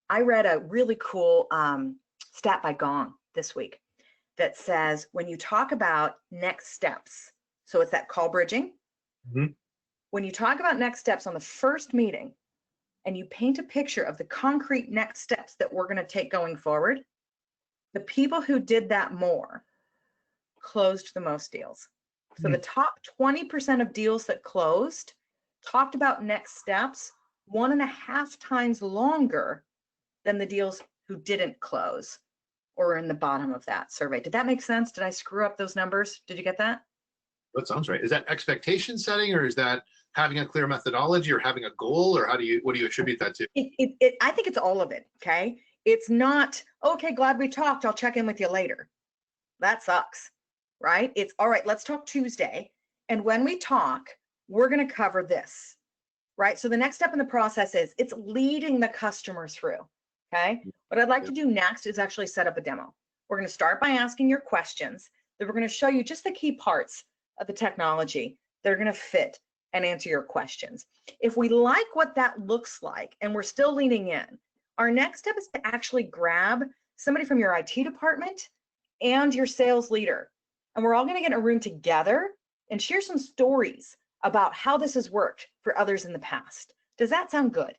I read a really cool stat by Gong this week that says when you talk about next steps, so it's that call bridging. Mm-hmm. When you talk about next steps on the first meeting and you paint a picture of the concrete next steps that we're going to take going forward, the people who did that more closed the most deals. So the top 20% of deals that closed talked about next steps 1.5 times longer than the deals who didn't close or are in the bottom of that survey. Did that make sense? Did I screw up those numbers? Did you get that? That sounds right. Is that expectation setting, or is that having a clear methodology, or having a goal, or what do you attribute that to? I think it's all of it. Okay. It's not, okay, glad we talked, I'll check in with you later. That sucks, right? It's all right, let's talk Tuesday. And when we talk, we're going to cover this, right? So the next step in the process is it's leading the customer through. Okay. What I'd like to do next is actually set up a demo. We're going to start by asking your questions. Then we're going to show you just the key parts of the technology that are going to fit and answer your questions. If we like what that looks like and we're still leaning in, our next step is to actually grab somebody from your IT department and your sales leader. And we're all going to get in a room together and share some stories about how this has worked for others in the past. Does that sound good?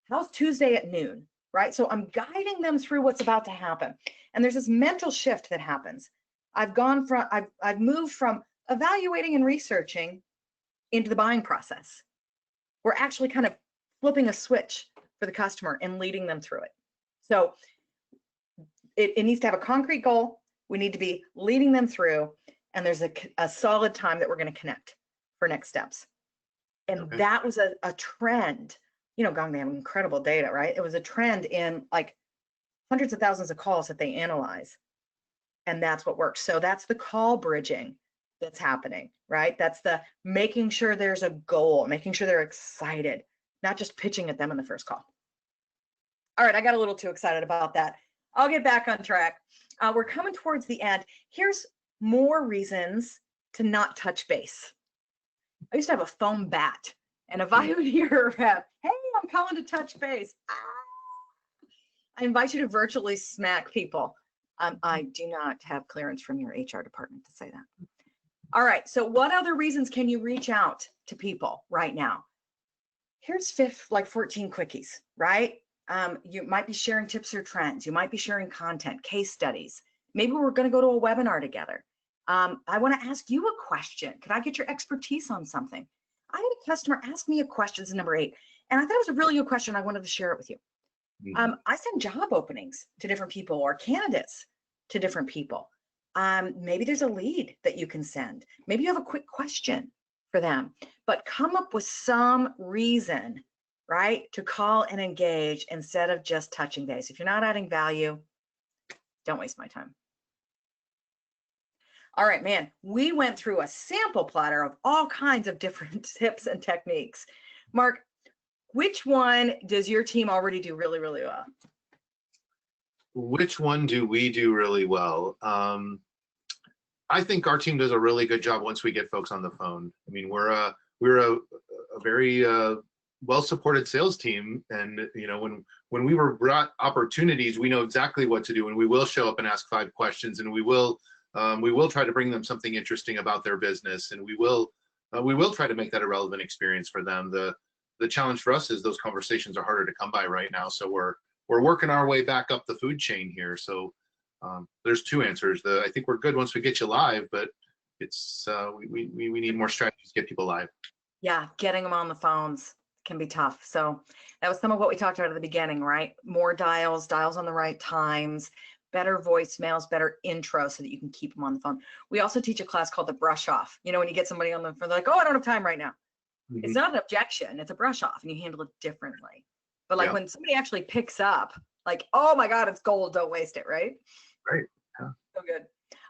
How's Tuesday at noon, right? So I'm guiding them through what's about to happen. And there's this mental shift that happens. I've moved from evaluating and researching into the buying process. We're actually kind of flipping a switch for the customer and leading them through it. So it needs to have a concrete goal. We need to be leading them through, and there's a solid time that we're going to connect for next steps. And Okay. that was a trend. You know, Gong, they have incredible data, right? It was a trend in like hundreds of thousands of calls that they analyze. And that's what works. So that's the call bridging that's happening, right? That's the making sure there's a goal, making sure they're excited, not just pitching at them in the first call. All right, I got a little too excited about that. I'll get back on track. We're coming towards the end. Here's more reasons to not touch base. I used to have a foam bat, and if I would hear a rep, hey, I'm calling to touch base, I invite you to virtually smack people. I do not have clearance from your HR department to say that. All right, so what other reasons can you reach out to people right now? Here's 14 quickies, right? You might be sharing tips or trends. You might be sharing content, case studies. Maybe we're going to go to a webinar together. I want to ask you a question. Could I get your expertise on something? I had a customer ask me a question, this is number 8, and I thought it was a really good question. I wanted to share it with you. I send job openings to different people or candidates to different people. Maybe there's a lead that you can send. Maybe you have a quick question for them, but come up with some reason, right, to call and engage instead of just touching base. If you're not adding value, don't waste my time. All right, man, we went through a sample platter of all kinds of different tips and techniques. Mark, which one does your team already do really, really well? Which one do we do really well? I think our team does a really good job once we get folks on the phone. I mean, we're a very well-supported sales team, and you know, when we were brought opportunities, we know exactly what to do, and we will show up and ask 5 questions, and we will try to bring them something interesting about their business, and we will try to make that a relevant experience for them. The challenge for us is those conversations are harder to come by right now, so we're working our way back up the food chain here. So there's 2 answers. I think we're good once we get you live, but it's we need more strategies to get people live. Yeah, getting them on the phones can be tough. So that was some of what we talked about at the beginning, right? More dials on the right times, better voicemails, better intro so that you can keep them on the phone. We also teach a class called the brush off. You know, when you get somebody on the phone, they're like, oh, I don't have time right now. It's not an objection, it's a brush off, and you handle it differently. But like when somebody actually picks up, like, oh my God, it's gold, don't waste it, right? Right. Yeah. So good.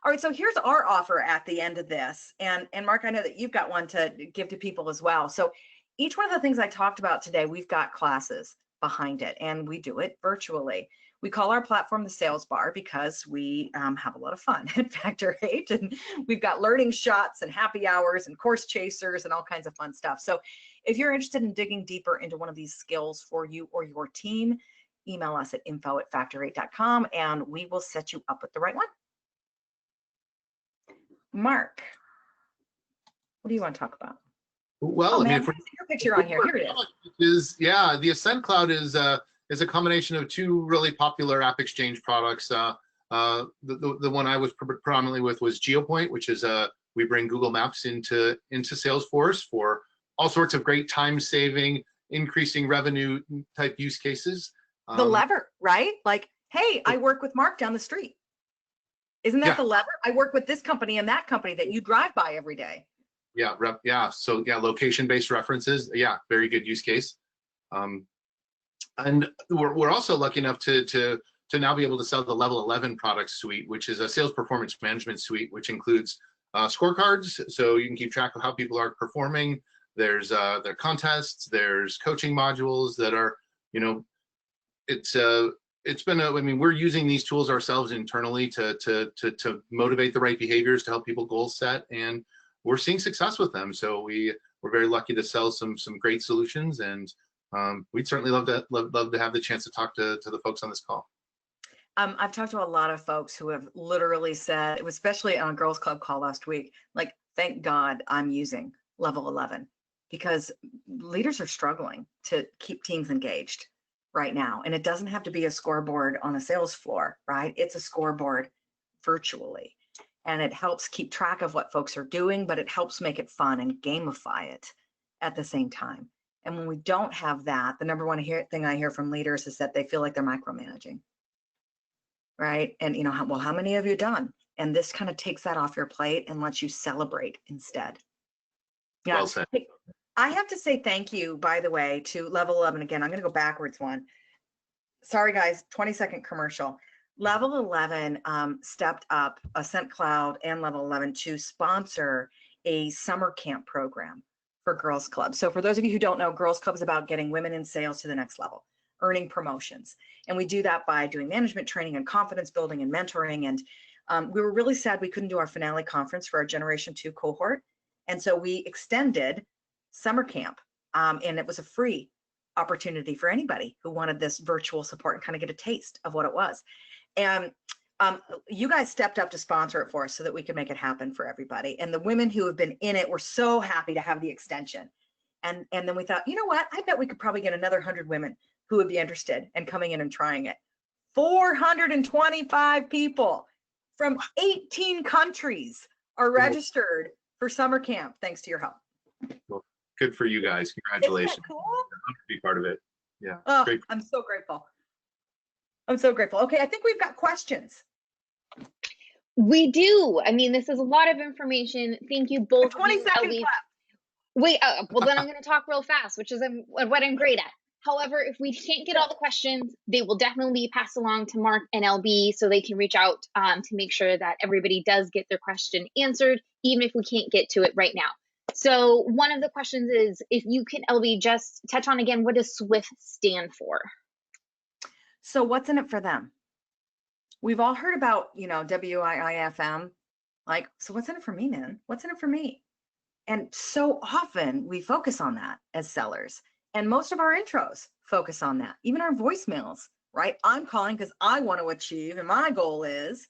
All right, so here's our offer at the end of this. And Mark, I know that you've got one to give to people as well. So each one of the things I talked about today, we've got classes behind it, and we do it virtually. We call our platform the Sales Bar because we have a lot of fun at Factor 8, and we've got learning shots and happy hours and course chasers and all kinds of fun stuff. So if you're interested in digging deeper into one of these skills for you or your team, email us at info@factor8.com and we will set you up with the right one. Mark, what do you want to talk about? Well, oh, I man, mean, your picture on here. Here it is. The Ascent Cloud is a combination of 2 really popular App Exchange products. The one I was predominantly with was GeoPoint, which is we bring Google Maps into Salesforce for all sorts of great time-saving, increasing revenue type use cases. The lever, right? Like, hey, I work with Mark down the street. Isn't that the lever? I work with this company and that company that you drive by every day. Yeah. So location-based references. Yeah, very good use case. And we're also lucky enough to now be able to sell the LevelEleven product suite, which is a sales performance management suite, which includes scorecards, so you can keep track of how people are performing. There's their contests, there's coaching modules that are, you know, it's it's been I mean, we're using these tools ourselves internally to motivate the right behaviors to help people goal set, and we're seeing success with them. So we're very lucky to sell some great solutions, and we'd certainly love to have the chance to talk to the folks on this call. I've talked to a lot of folks who have literally said, it was especially on a girls club call last week, like, thank God I'm using LevelEleven, because leaders are struggling to keep teams engaged right now. And it doesn't have to be a scoreboard on a sales floor, right? It's a scoreboard virtually. And it helps keep track of what folks are doing, but it helps make it fun and gamify it at the same time. And when we don't have that, the number one thing I hear from leaders is that they feel like they're micromanaging. Right. And, you know, how many have you done? And this kind of takes that off your plate and lets you celebrate instead. Yeah. Well said. I have to say thank you, by the way, to LevelEleven. Again, I'm going to go backwards one. Sorry, guys, 20-second commercial. LevelEleven stepped up, Ascent Cloud and LevelEleven, to sponsor a summer camp program for Girls Club. So for those of you who don't know, Girls Club is about getting women in sales to the next level, earning promotions. And we do that by doing management training and confidence building and mentoring. And we were really sad we couldn't do our finale conference for our Generation 2 cohort. And so we extended summer camp, and it was a free opportunity for anybody who wanted this virtual support and kind of get a taste of what it was. And you guys stepped up to sponsor it for us so that we could make it happen for everybody. And the women who have been in it were so happy to have the extension. And then we thought, you know what? I bet we could probably get another 100 women who would be interested in coming in and trying it. 425 people from 18 countries are registered for summer camp, thanks to your help. Well, good for you guys. Congratulations. Isn't that cool? I'd love to be part of it. Yeah. Oh, Great. I'm so grateful. I'm so grateful. Okay, I think we've got questions. We do. I mean, this is a lot of information. Thank you both. 20-second clap. Wait, well, then I'm going to talk real fast, which is what I'm great at. However, if we can't get all the questions, they will definitely be passed along to Mark and LB so they can reach out to make sure that everybody does get their question answered, even if we can't get to it right now. So one of the questions is, if you can, LB, just touch on again, what does SWIFT stand for? So what's in it for them? We've all heard about, you know, WIIFM. Like, so what's in it for me, man? What's in it for me? And so often we focus on that as sellers. And most of our intros focus on that, even our voicemails, right? I'm calling because I want to achieve, and my goal is.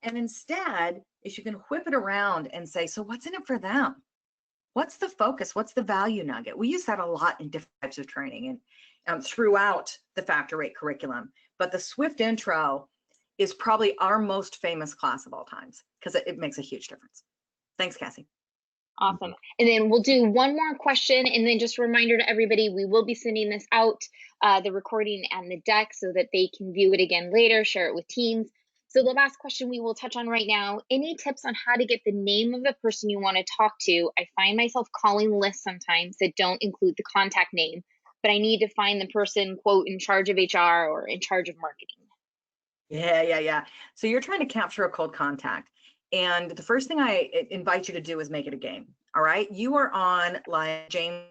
And instead, if you can whip it around and say, so what's in it for them? What's the focus? What's the value nugget? We use that a lot in different types of training and throughout the Factor 8 curriculum. But the SWIFT intro is probably our most famous class of all times because it makes a huge difference. Thanks, Cassie. Awesome. And then we'll do one more question, and then just a reminder to everybody, we will be sending this out, the recording and the deck, so that they can view it again later, share it with teams. So the last question we will touch on right now, any tips on how to get the name of the person you want to talk to? I find myself calling lists sometimes that don't include the contact name, but I need to find the person, quote, in charge of HR or in charge of marketing. Yeah. So you're trying to capture a cold contact. And the first thing I invite you to do is make it a game. All right. You are on like James.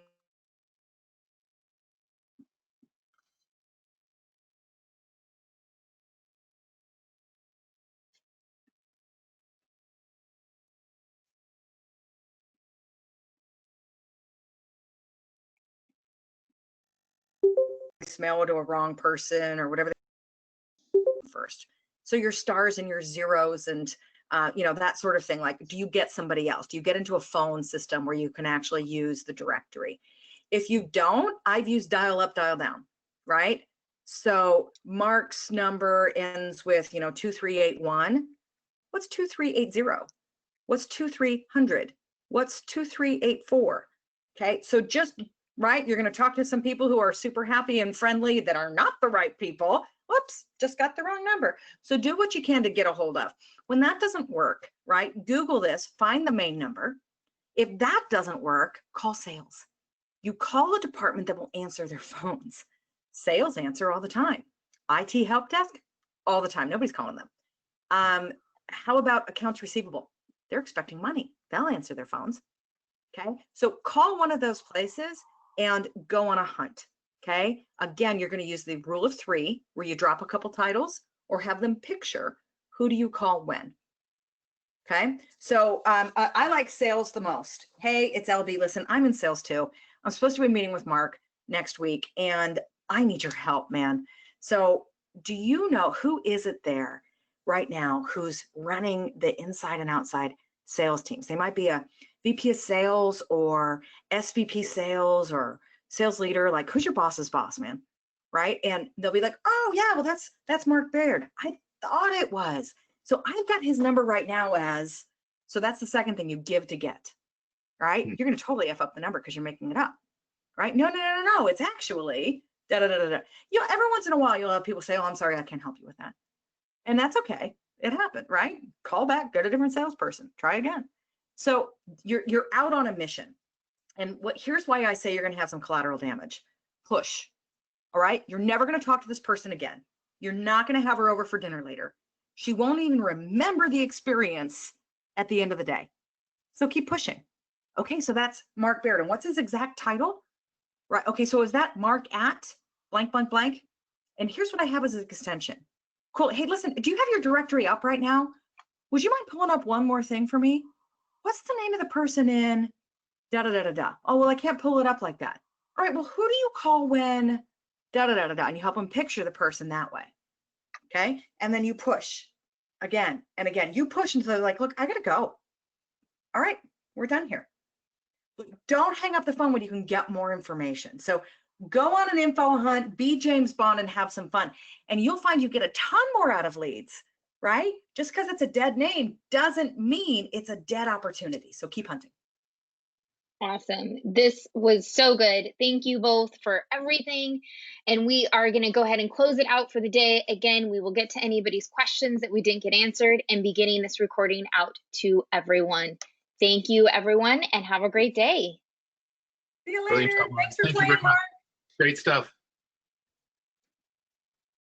Smell to a wrong person or whatever first. So your stars and your zeros and you know, that sort of thing. Like, do you get somebody else? Do you get into a phone system where you can actually use the directory? If you don't, I've used dial up, dial down, right? So Mark's number ends with, you know, 2381. What's 2380? What's 2300? What's 2384? Okay, so just right, you're going to talk to some people who are super happy and friendly that are not the right people. Whoops, just got the wrong number. So do what you can to get a hold of. When that doesn't work, right, Google this, find the main number. If that doesn't work, call sales. You call a department that will answer their phones. Sales answer all the time. IT help desk, all the time. Nobody's calling them. How about accounts receivable? They're expecting money. They'll answer their phones. Okay, so call one of those places and go on a hunt. Okay. Again, you're going to use the rule of 3 where you drop a couple titles or have them picture who do you call when. Okay. So I like sales the most. Hey, it's LB. Listen, I'm in sales too. I'm supposed to be meeting with Mark next week and I need your help, man. So do you know who is it there right now who's running the inside and outside sales teams? They might be a VP of sales or SVP sales or sales leader. Like, who's your boss's boss, man? Right? And they'll be like, oh yeah, well that's Mark Baird. I thought it was. So I've got his number right now as, so that's the second thing, you give to get, right? You're going to totally F up the number because you're making it up, right? No. It's actually da da da da da. You know, every once in a while you'll have people say, oh, I'm sorry, I can't help you with that. And that's okay. It happened, right? Call back, go to a different salesperson, try again. So you're out on a mission. And here's why I say you're going to have some collateral damage. Push. All right. You're never going to talk to this person again. You're not going to have her over for dinner later. She won't even remember the experience at the end of the day. So keep pushing. Okay. So that's Mark Baird. And what's his exact title? Right. Okay. So is that Mark at blank, blank, blank? And here's what I have as an extension. Cool. Hey, listen, do you have your directory up right now? Would you mind pulling up one more thing for me? What's the name of the person in da da da da da? Oh, well, I can't pull it up like that. All right. Well, who do you call when da da da da da? And you help them picture the person that way. Okay. And then you push again and again. You push until they're like, look, I got to go. All right. We're done here. But don't hang up the phone when you can get more information. So go on an info hunt, be James Bond, and have some fun. And you'll find you get a ton more out of leads, right? Just because it's a dead name doesn't mean it's a dead opportunity. So keep hunting. Awesome. This was so good. Thank you both for everything. And we are going to go ahead and close it out for the day. Again, we will get to anybody's questions that we didn't get answered and be getting this recording out to everyone. Thank you, everyone, and have a great day. See you later. Thanks for playing, Mark. Great stuff.